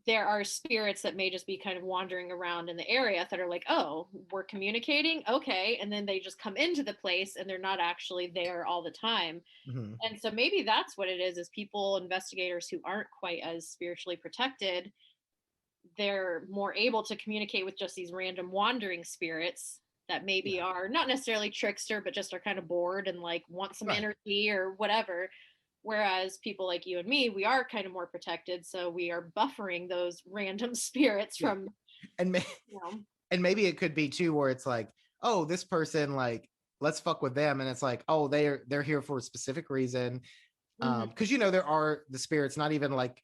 there are spirits that may just be kind of wandering around in the area that are like, oh, we're communicating. Okay. And then they just come into the place and they're not actually there all the time. Mhm. And so maybe that's what it is people, investigators who aren't quite as spiritually protected, they're more able to communicate with just these random wandering spirits that maybe Yeah. are not necessarily trickster, but just are kind of bored and like want some Right. energy or whatever. Whereas people like you and me, we are kind of more protected. So we are buffering those random spirits Yeah. from, And you know, and maybe it could be too where it's like, oh, this person, like, let's fuck with them, and it's like, oh, they're here for a specific reason. mhm, Because there are the spirits, not even like,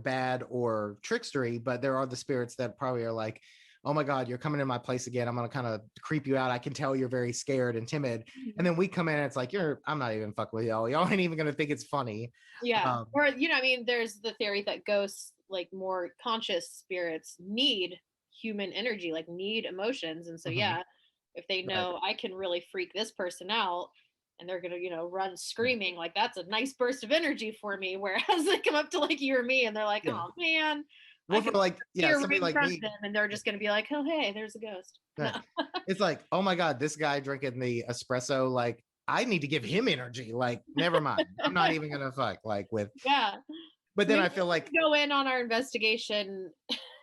bad or trickstery, but there are the spirits that probably are like, oh my god, you're coming in my place again, I'm gonna kind of creep you out, I can tell you're very scared and timid. And mhm. then we come in and it's like, I'm not even fucking with y'all ain't even gonna think it's funny. Yeah. um Or, I mean, there's the theory that ghosts, like more conscious spirits, need human energy, like need emotions. And so, mhm, yeah, if they right. know I can really freak this person out and they're going to, run Yeah. screaming, like that's a nice burst of energy for me. Whereas they come up to like you or me and they're like, Yeah. oh man, I Well, for can like, yeah, fear somebody right in like front of me. them. And they're just going to be like, oh, hey, there's a ghost. No. Right. It's like, oh my God, this guy drinking the espresso, like, I need to give him energy. Like, never mind. I'm not even gonna fuck like with, Yeah. but then Maybe I feel we like, should go in on our investigation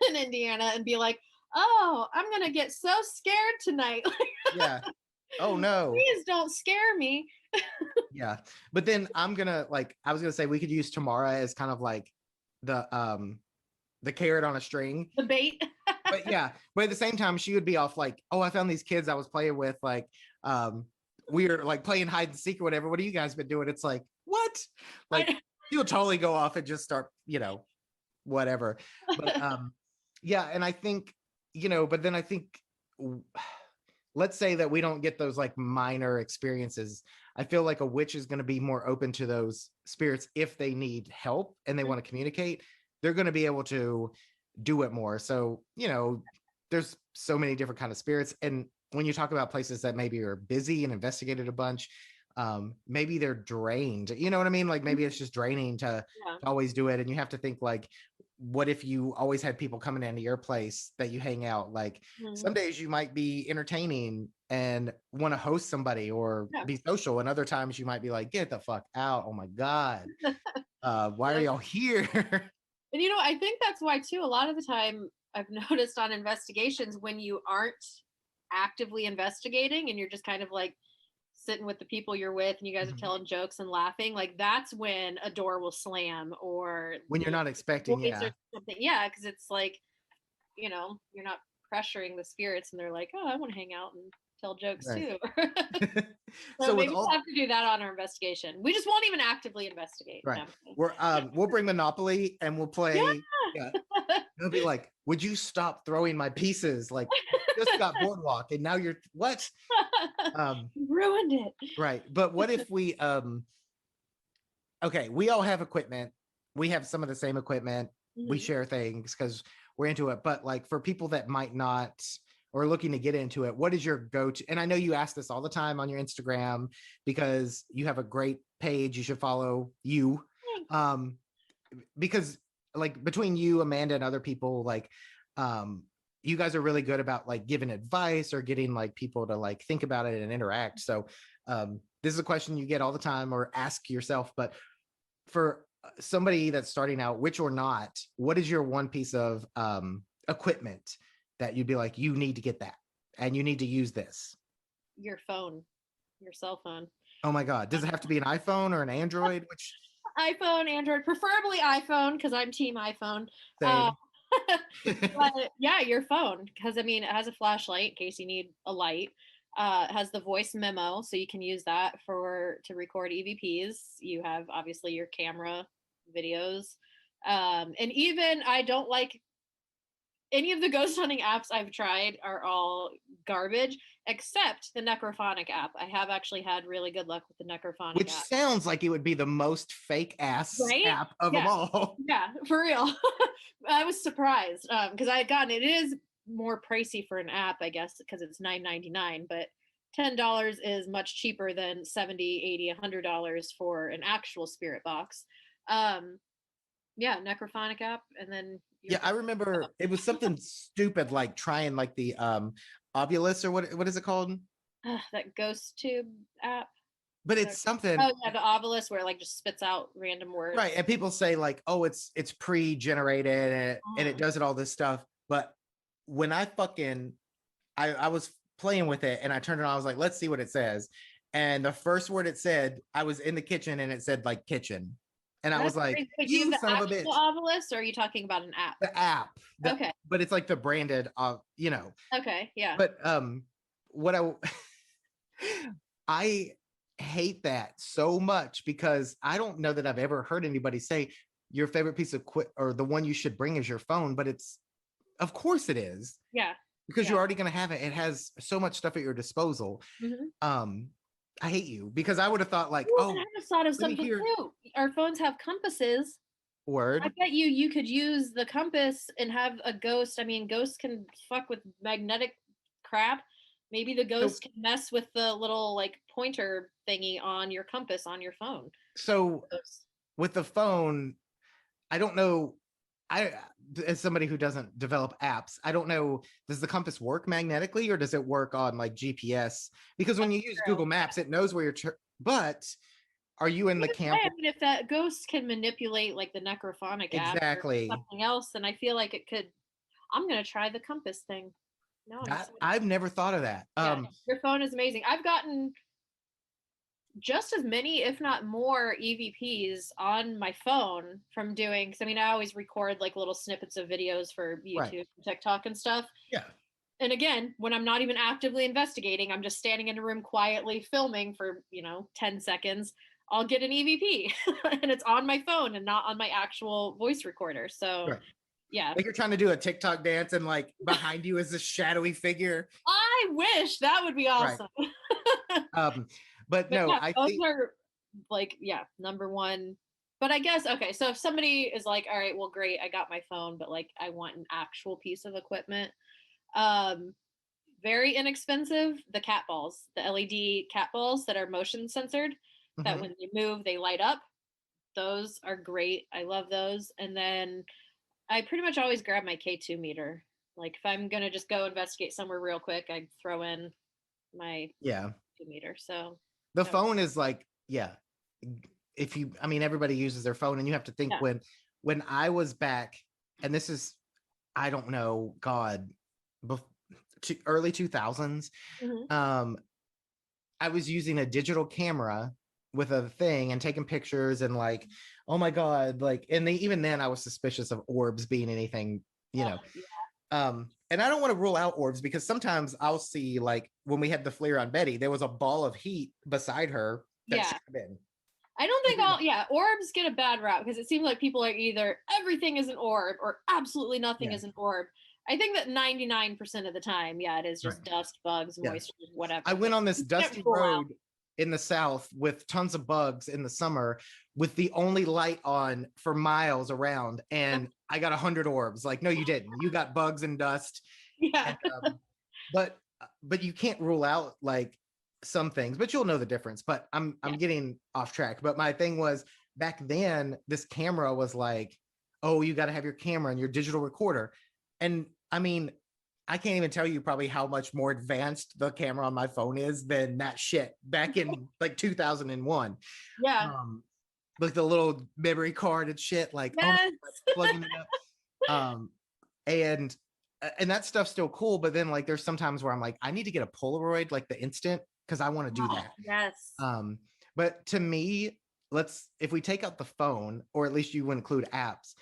in Indiana and be like, "Oh, I'm gonna get so scared tonight. yeah, oh no. Please don't scare me." Yeah. But then I'm gonna like, I was gonna say we could use Tamara as kind of like the carrot on a string. The bait. But yeah, but at the same time, she would be off like, oh, I found these kids I was playing with, like, um, we were like playing hide and seek or whatever. What have you guys been doing? It's like, what? Like, I- she'll totally go off and just start, whatever. But yeah, and I think, but then I think let's say that we don't get those like minor experiences. I feel like a witch is going to be more open to those spirits if they need help and they want to communicate. They're going to be able to do it more. So, there's so many different kind of spirits. And when you talk about places that maybe are busy and investigated a bunch, maybe they're drained. You know what I mean? Like maybe it's just draining Yeah. to always do it. And you have to think like, what if you always had people coming into your place that you hang out? Like Mhm. some days you might be entertaining and want to host somebody or Yeah. be social, and other times you might be like, get the fuck out. Oh my God. Why are Yep. y'all here? And I think that's why too. A lot of the time, I've noticed on investigations when you aren't actively investigating and you're just kind of like sitting with the people you're with and you guys are Mhm. telling jokes and laughing, like that's when a door will slam or When you're not expecting, voice or yeah. something. Yeah, because it's like, you're not pressuring the spirits and they're like, oh, I want to hang out and tell jokes Right. too. So So with maybe we'll all, have to do that on our investigation. We just won't even actively investigate. right, No. we'll bring Monopoly and we'll Yeah. play. Yeah, it'll be like, would you stop throwing my pieces? Like, just got boardwalk and now you're what? Um, Ruined it. right. But what if we okay, we all have equipment. We have some of the same equipment. We Mhm. share things because we're into it. But like for people that might not or looking to get into it, what is your go-to? And I know you ask this all the time on your Instagram because you have a great page. You should follow you. Thanks. Um, because like between you, Amanda, and other people, like you guys are really good about like giving advice or getting like people to like think about it and interact. So this is a question you get all the time or ask yourself, but for somebody that's starting out, which or not, what is your one piece of equipment that you'd be like, you need to get that and you need to use this? Your phone, your cell phone. Oh my God. Does it have to be an iPhone or an Android? Which iPhone, Android, preferably iPhone because I'm team iPhone. Uh, same. but yeah, your phone because I mean it has a flashlight in case you need a light. It has the voice memo, so you can use that to record EVPs. You have obviously your camera videos, and even I don't like any of the ghost hunting apps I've tried are all garbage, except the Necrophonic app. I have actually had really good luck with the Necrophonic Which app. sounds like it would be the most fake ass Right? app of them Yeah. all. Yeah, for real. I was surprised because I had gotten it. It is more pricey for an app, I guess, because it's $9.99, but $10 is much cheaper than 70, 80, $100 for an actual spirit box. Um, yeah, Necrophonic app, and then you're Yeah, I good. remember it was something stupid like trying like the Ovilus or what is it called? That Ghost Tube app. But Whatever. it's something Oh yeah, the Ovilus where it, like, just spits out random words. right. And people say like, oh, it's pre-generated and it Mm. does it all this stuff. But when I was playing with it and I turned it on, I was like, let's see what it says. And the first word it said, I was in the kitchen and it said like kitchen. And I was That's like, crazy. Wait, do you have you the son of a actual bitch. Ovilus, or are you talking about an app? The app. Okay. But it's like the branded Okay. Yeah. But what I hate that so much because I don't know that I've ever heard anybody say your favorite piece of or the one you should bring is your phone, but it's of course it is Yeah. because Yeah. you're already going to have it. It has so much stuff at your disposal. Mhm. I hate you because I would have thought like, Well, and oh, I just thought of let me something hear too. Our phones have compasses. I word. bet you could use the compass and have a ghost. I mean, ghosts can fuck with magnetic crap. Maybe the So, ghost can mess with the little, like, pointer thingy on your compass on your phone. so Ghosts. with the phone, I don't know. I as somebody who doesn't develop apps, I don't know. Does the compass work magnetically or does it work on like GPS? Because when That's you use true. Google Maps, it knows where you're. But are you in the Either camp? way, I mean, if that ghost can manipulate, like, the Necrophonic app or Exactly. something else, then I feel like it could. I'm gonna try the compass thing. No, I'm That excited. I've never thought of that. Yeah, your phone is amazing. I've gotten just as many, if not more, EVPs on my phone from doing. Because I mean, I always record like little snippets of videos for Right. YouTube, and TikTok, and stuff. Yeah. And again, when I'm not even actively investigating, I'm just standing in a room quietly filming for 10 seconds. I'll get an EVP, and it's on my phone and not on my actual voice recorder. So Right. yeah, Like you're trying to do a TikTok dance and like behind you is this shadowy figure. I wish that would be Right. awesome. But But no, yeah, I those think are, like, yeah, number one. But I guess, okay, so if somebody is like, all right, well, great, I got my phone, but like I want an actual piece of equipment. Um, very inexpensive, the cat balls, the LED cat balls that are motion censored, that mhm. when you move, they light up. Those are great. I love those. And then I pretty much always grab my K2 meter. Like, if I'm gonna just go investigate somewhere real quick, I throw in my Yeah. 2 meter. So The that was, phone is like, yeah. If you, I mean, everybody uses their phone, and you have to think yeah. when I was back, and this is, I don't know, God, early 2000s. Mhm. Um, I was using a digital camera with a thing and taking pictures and like, oh my God, like, and even then I was suspicious of orbs being anything, you know. Yeah. And I don't want to rule out orbs because sometimes I'll see like when we had the flare on Betty, there was a ball of heat beside her that Yeah. should have been. I don't think all, yeah, orbs get a bad rap because it seems like people are either everything is an orb or absolutely nothing Yeah. is an orb. I think that 99% of the time, yeah, it is Right. just dust, bugs, Yeah. moisture, whatever. I went on this You can't dusty rule out. road in the south with tons of bugs in the summer with the only light on for miles around, and I got 100 orbs. Like, no, you didn't. You got bugs and dust. Yeah. And, but you can't rule out like some things, but you'll know the difference. But I'm Yeah. getting off track. But my thing was back then, this camera was like, oh, you got to have your camera and your digital recorder. And I mean, I can't even tell you probably how much more advanced the camera on my phone is than that shit back in like 2001. Yeah. Like the little memory card and shit, like, oh my Yes. God, plugging it up. And that stuff's still cool, but then like there's sometimes where I'm like, I need to get a Polaroid like the instant because I want to do that. Yes. But to me, if we take out the phone, or at least you would include apps,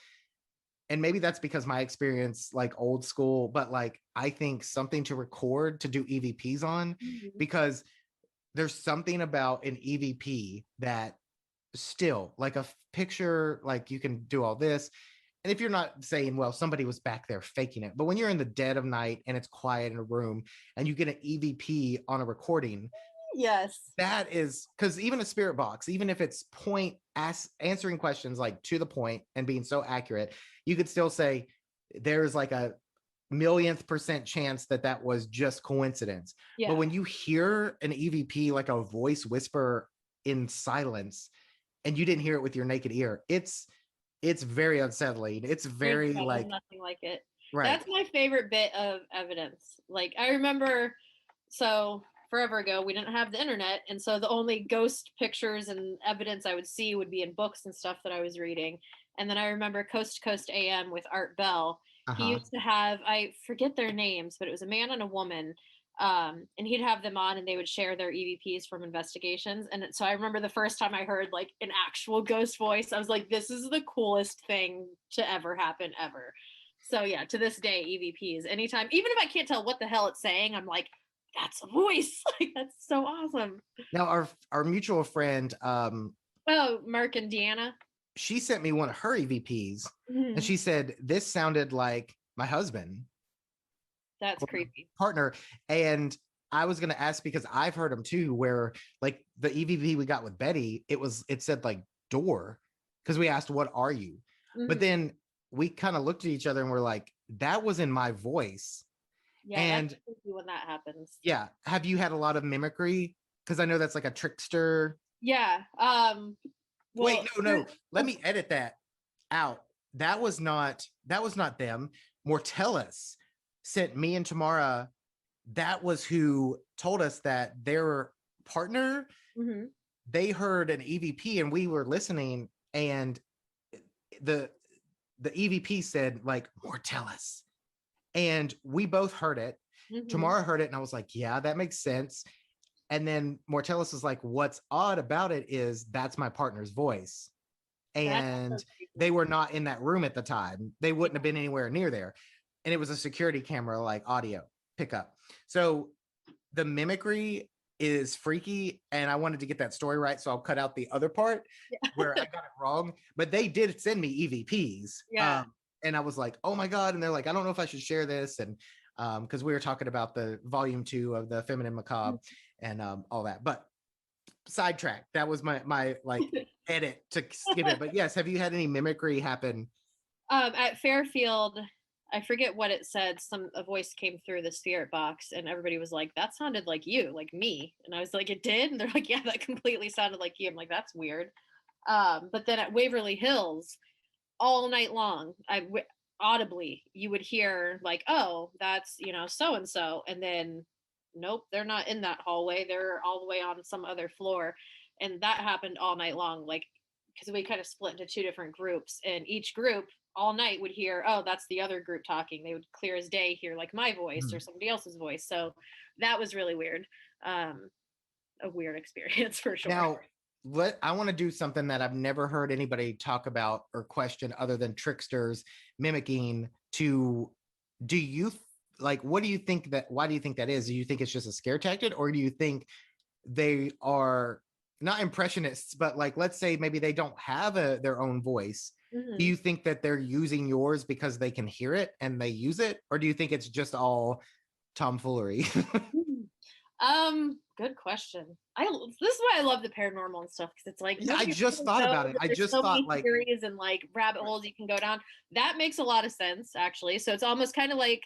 and maybe that's because my experience like old school, but like I think something to record to do EVPs on, because there's something about an EVP that still like a picture, like you can do all this, and if you're not saying, well, somebody was back there faking it, but when you're in the dead of night and it's quiet in a room and you get an EVP on a recording, Yes. that is because even a spirit box, even if it's answering questions like to the point and being so accurate, you could still say there's like a millionth percent chance that that was just coincidence. Yeah. But when you hear an EVP, like a voice whisper in silence, and you didn't hear it with your naked ear, it's very unsettling. It's very like nothing like it. right. That's my favorite bit of evidence. Like I remember, so forever ago we didn't have the internet, and so the only ghost pictures and evidence I would see would be in books and stuff that I was reading. And then I remember Coast to Coast AM with Art Bell. He Uh-huh. used to have, I forget their names, but it was a man and a woman. And he'd have them on and they would share their EVPs from investigations. And so I remember the first time I heard like an actual ghost voice, I was like, this is the coolest thing to ever happen ever. So yeah, to this day, EVPs, anytime, even if I can't tell what the hell it's saying, I'm like, that's a voice. Like that's so awesome. Now our mutual friend, Oh, Mark and Deanna. she sent me one of her EVPs, and she said this sounded like my husband. That's creepy. Partner. And I was going to ask because I've heard them too, where like the EVP we got with Betty, it said like door, because we asked, what are you? But then we kind of looked at each other and we're like, that was in my voice. Yeah, and that's when that happens. Yeah. Have you had a lot of mimicry? Because I know that's like a trickster. Yeah. Well, wait, no. Let me edit that out. That was not them. Mortellus sent me and Tamara. That was who told us that their partner, they heard an EVP and we were listening, and the EVP said like Mortellus, and we both heard it. Tamara heard it and I was like, yeah, that makes sense. And then Mortellus was like, what's odd about it is that's my partner's voice. And they were not in that room at the time. They wouldn't have been anywhere near there. And it was a security camera, like audio pickup. So the mimicry is freaky. And I wanted to get that story right. So I'll cut out the other part where I got it wrong. But they did send me EVPs. Yeah. And I was like, oh my God. And they're like, I don't know if I should share this. And because we were talking about the volume 2 of the Feminine Macabre and all that. But sidetrack. That was my like edit to skip it. But yes, have you had any mimicry happen? At Fairfield, I forget what it said. A voice came through the spirit box, and everybody was like, "That sounded like you, like me." And I was like, "It did." And they're like, "Yeah, that completely sounded like you." I'm like, "That's weird." But then at Waverly Hills, all night long, audibly you would hear like, "Oh, that's so and so," and then nope, they're not in that hallway. They're all the way on some other floor, and that happened all night long. Like because we kind of split into 2 different groups, and each group all night would hear, oh, that's the other group talking. They would clear as day hear like my voice or somebody else's voice. So that was really weird. A weird experience for sure. Now, I want to do something that I've never heard anybody talk about or question other than tricksters mimicking to. Do you like, what do you think why do you think that is? Do you think it's just a scare tactic, or do you think they are not impressionists, but like, let's say maybe they don't have their own voice. Do you think that they're using yours because they can hear it and they use it? Or do you think it's just all tomfoolery? Good question. This is why I love the paranormal and stuff, because it's like I just thought about it. I just thought like theories and like rabbit holes you can go down. That makes a lot of sense, actually. So it's almost kind of like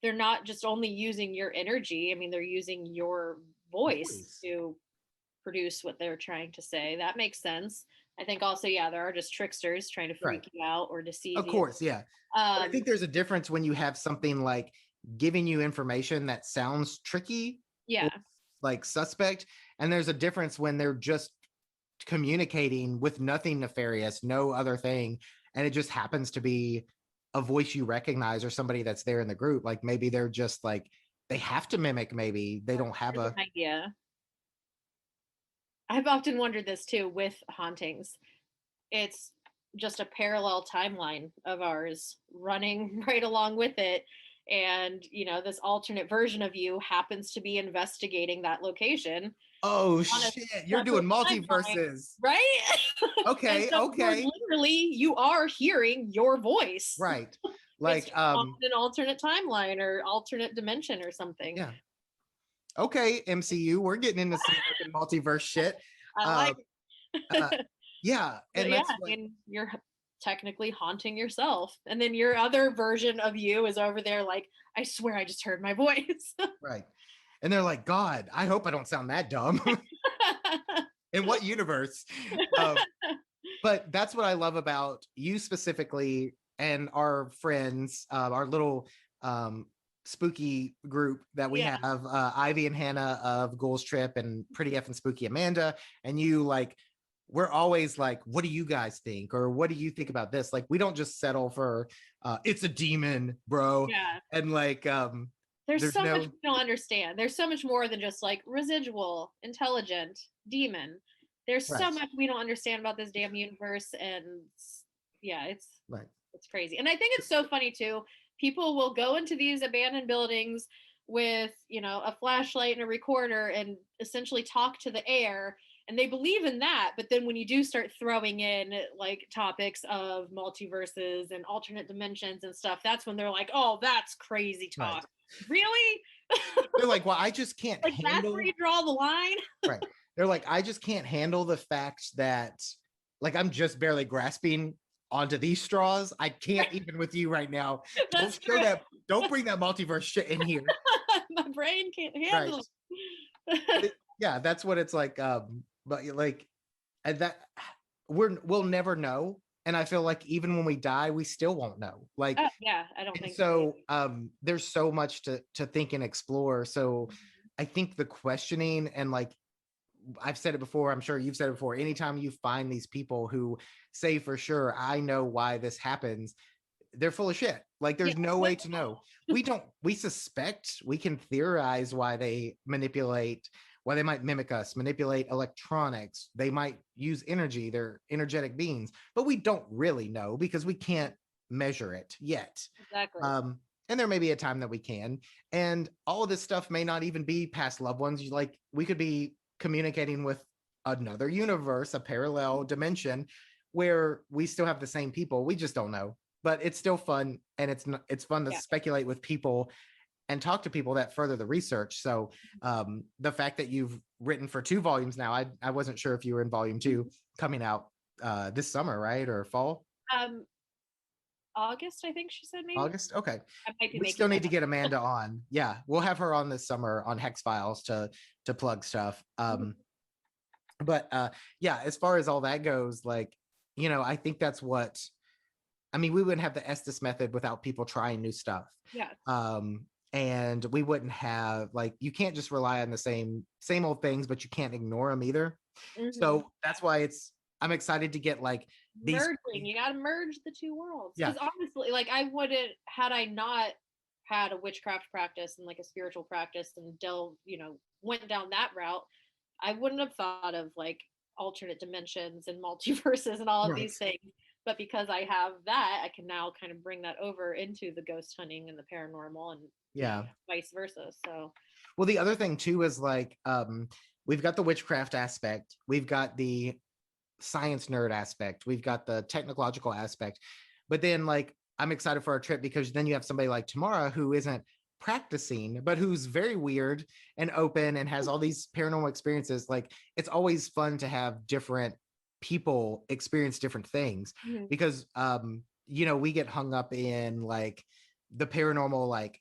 they're not just only using your energy. I mean, they're using your voice to produce what they're trying to say. That makes sense. I think also, yeah, there are just tricksters trying to freak you out or deceive you. Of course, yeah. I think there's a difference when you have something like giving you information that sounds tricky, like suspect, and there's a difference when they're just communicating with nothing nefarious, no other thing, and it just happens to be a voice you recognize or somebody that's there in the group. Like maybe they're just like, they have to mimic, maybe they don't have an idea. I've often wondered this too with hauntings. It's just a parallel timeline of ours running right along with it. and this alternate version of you happens to be investigating that location Oh on a shit, you're separate doing timeline, multiverses. right? And Okay, so okay. literally you are hearing your voice. Right. It's Like just on an alternate timeline or alternate dimension or something. yeah. Okay, MCU, we're getting into some fucking multiverse shit. I Uh, like it. uh yeah, But and yeah, that's I what mean, you're technically haunting yourself. And then your other version of you is over there like, I swear I just heard my voice. right. And they're like, God, I hope I don't sound that dumb. In what universe? Um, but that's what I love about you specifically and our friends, our little spooky group that we Yeah. have, Ivy and Hannah of Ghouls Trip and Pretty F and Spooky Amanda, and you. Like, we're always like, what do you guys think, or what do you think about this? Like, we don't just settle for it's a demon, bro. Yeah. And like There's there's so much no we don't understand. There's so much more than just like residual, intelligent, demon. There's so right, much we don't understand about this damn universe. And yeah, right, it's crazy. And I think it's so funny too. People will go into these abandoned buildings with, a flashlight and a recorder and essentially talk to the air. And they believe in that. But then when you do start throwing in like topics of multiverses and alternate dimensions and stuff, that's when they're like, oh, that's crazy right. talk. Really? They're like, well, I just can't Like that's where handle. you draw the line? Right. They're like, I just can't handle the fact that, like, I'm just barely grasping onto these straws. I can't even with you right now. That's Don't show true. that. Don't bring that multiverse shit in here. My brain can't Right. handle But it. yeah, that's what it's like. But like, and that we'll never know. And I feel like even when we die, we still won't know. Like, Oh, yeah, I don't and think so there's so much to think and explore. So I think the questioning and like I've said it before, I'm sure you've said it before, anytime you find these people who say for sure, I know why this happens, they're full of shit. Like yeah. there's no way to know. We suspect, we can theorize why they manipulate, why they might mimic us, manipulate electronics. They might use energy, they're energetic beings, but we don't really know because we can't measure it yet. Exactly. And there may be a time that we can. And all of this stuff may not even be past loved ones. Like we could be communicating with another universe, a parallel dimension where we still have the same people. We just don't know. But it's still fun, and it's fun to Yeah. speculate with people and talk to people that further the research. So the fact that you've written for 2 volumes now, I wasn't sure if you were in volume 2 coming out this summer, right? Or fall? Um, August, I think she said maybe. August? Okay. I might be We making still need that to up. get Amanda on. Yeah, we'll have her on this summer on Hex Files to plug stuff. But yeah, as far as all that goes, like, I think that's what I mean, we wouldn't have the Estes method without people trying new stuff. Yeah. And we wouldn't have, like, you can't just rely on the same old things, but you can't ignore them either. So that's why I'm excited to get like these merging. You got to merge the two worlds. Yeah. Because honestly, like I wouldn't, had I not had a witchcraft practice and like a spiritual practice and went down that route, I wouldn't have thought of like alternate dimensions and multiverses and all of these things. But because I have that, I can now kind of bring that over into the ghost hunting and the paranormal and yeah, vice versa. So well, the other thing too is like we've got the witchcraft aspect, we've got the science nerd aspect, we've got the technological aspect, but then like I'm excited for our trip because then you have somebody like Tamara who isn't practicing but who's very weird and open and has all these paranormal experiences. Like it's always fun to have different people experience different things because we get hung up in like the paranormal like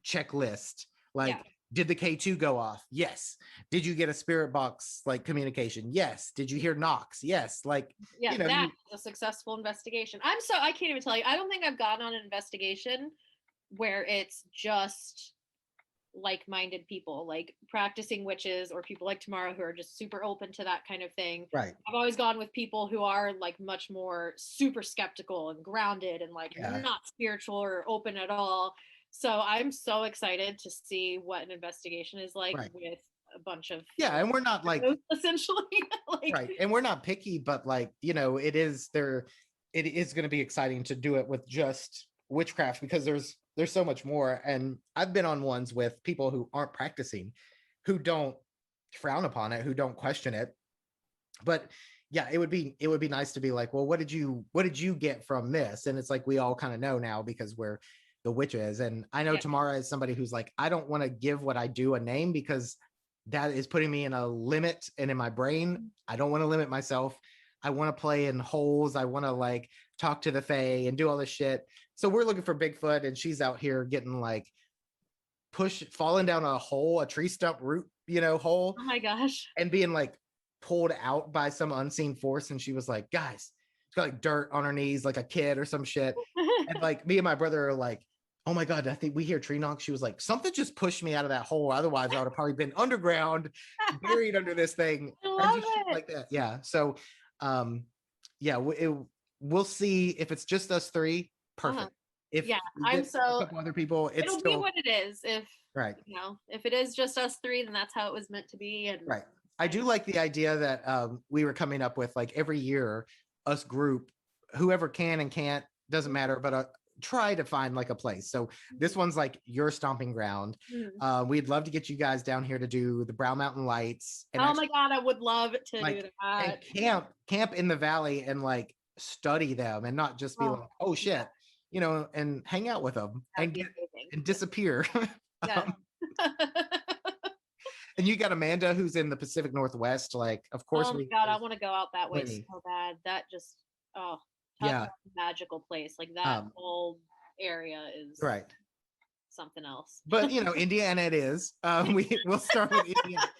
checklist, like did the K2 go off? Yes. Did you get a spirit box like communication? Yes. Did you hear knocks? Yes. Like that's a successful investigation. I can't even tell you, I don't think I've gotten on an investigation where it's just like-minded people, like practicing witches or people like Tamara who are just super open to that kind of thing. Right. I've always gone with people who are like much more super skeptical and grounded and like not spiritual or open at all. So I'm so excited to see what an investigation is like with a bunch of and we're not like essentially like, right, and we're not picky, but like it is going to be exciting to do it with just witchcraft because there's there's so much more. And I've been on ones with people who aren't practicing, who don't frown upon it, who don't question it. But yeah, it would be nice to be like, well, what did you get from this? And it's like we all kind of know now because we're the witches. And I know Yeah. Tamara is somebody who's like, I don't want to give what I do a name because that is putting me in a limit, and in my brain, I don't want to limit myself. I want to play in holes. I want to like talk to the fae and do all this shit. So we're looking for Bigfoot, and she's out here getting like falling down a hole, a tree stump root, hole, Oh my gosh. and being like pulled out by some unseen force. And she was like, guys, she's got like dirt on her knees, like a kid or some shit. And like me and my brother are like, oh my God, I think we hear tree knocks. She was like, something just pushed me out of that hole. Otherwise, I would have probably been underground, buried under this thing. I And love just shit it. like that. Yeah. So, yeah, we'll see if it's just us three. Perfect. If Yeah, we I'm get a so couple other people, it's it'll be still what it is. If right. if it is just us three, then that's how it was meant to be. And Right. I do like the idea that we were coming up with, like, every year, us group, whoever can and can't, doesn't matter, but try to find like a place. So this one's like your stomping ground. We'd love to get you guys down here to do the Brown Mountain Lights. And oh my God, I would love to like, do and that. camp in the valley and like study them and not just be Oh, like, oh shit, and hang out with them that'd and be get amazing. and disappear. Yeah. And you got Amanda who's in the Pacific Northwest. Like, of course, Oh my God, I want to go out that way plenty. so bad. That just talk Yeah. about a magical place. Like that whole area is Right. something else. But Indiana it is. We'll start with Indiana.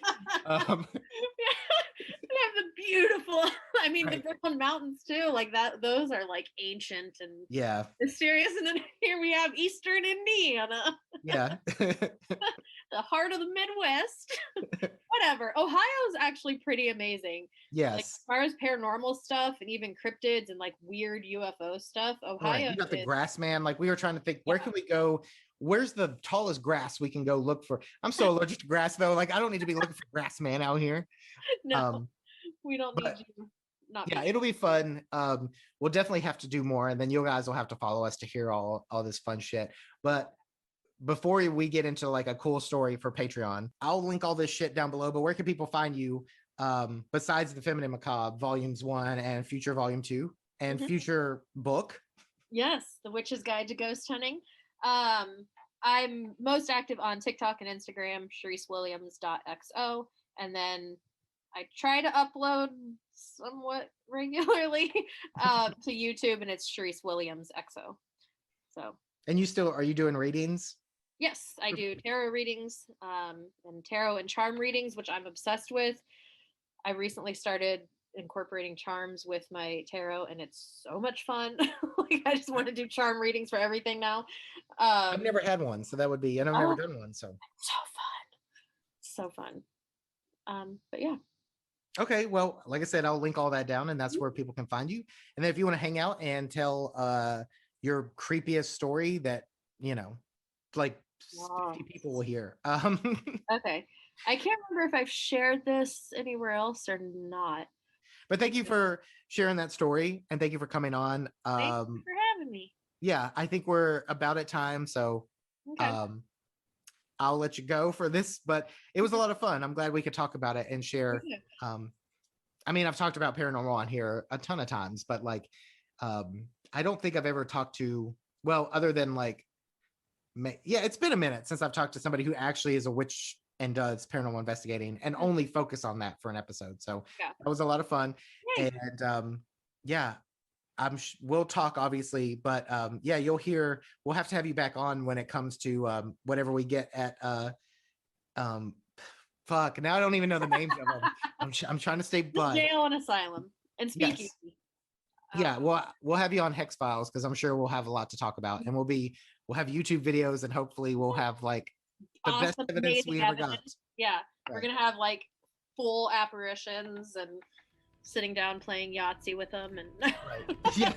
We have the beautiful, I mean, Right. the Brooklyn Mountains too. Like that, those are like ancient and Yeah. mysterious. And then here we have Eastern Indiana, Yeah. the heart of the Midwest. Whatever. Ohio's actually pretty amazing. Like as Yes. far as paranormal stuff and even cryptids and like weird UFO stuff, Right. Ohio You got the is grass man. Like, we were trying to think, where can we go? Where's the tallest grass we can go look for? I'm so allergic to grass though. Like, I don't need to be looking for grass man out here. no, we don't need But you. Not yeah, me. it'll be fun. We'll definitely have to do more, and then you guys will have to follow us to hear all this fun shit. But before we get into like a cool story for Patreon, I'll link all this shit down below. But where can people find you besides the Feminine Macabre Volumes 1 and Future Volume 2 and future book? Yes, The Witch's Guide to Ghost Hunting. I'm most active on TikTok and Instagram, CheriseWilliams.xo, and then I try to upload somewhat regularly to YouTube, and it's Cherise Williams XO. So. And are you doing readings? Yes, I do tarot readings, and tarot and charm readings, which I'm obsessed with. I recently started incorporating charms with my tarot, and it's so much fun. Like, I just want to do charm readings for everything now. I've never had one, so that would be, and I've never done one, so so fun. But yeah. Okay, well, like I said, I'll link all that down, and that's where people can find you. And then if you want to hang out and tell your creepiest story that like 50 people will hear. Okay, I can't remember if I've shared this anywhere else or not. But thank you for sharing that story, and thank you for coming on. Thank you for having me. Yeah, I think we're about at time, so I'll let you go for this, but it was a lot of fun. I'm glad we could talk about it and share. I mean, I've talked about paranormal on here a ton of times, but like, I don't think I've ever talked to, well, other than like, it's been a minute since I've talked to somebody who actually is a witch and does paranormal investigating and only focus on that for an episode. So that was a lot of fun. Yay. And yeah, we'll talk obviously, but yeah, we'll have to have you back on when it comes to whatever we get at fuck, now I don't even know the names of them. I'm trying to stay bud. Jail and asylum and speakeasy. Yes. Yeah, we'll have you on Hex Files because I'm sure we'll have a lot to talk about, and we'll have YouTube videos, and hopefully we'll have like the best evidence we ever got. Yeah, we're gonna have like full apparitions and sitting down playing Yahtzee with them, and right. Yeah.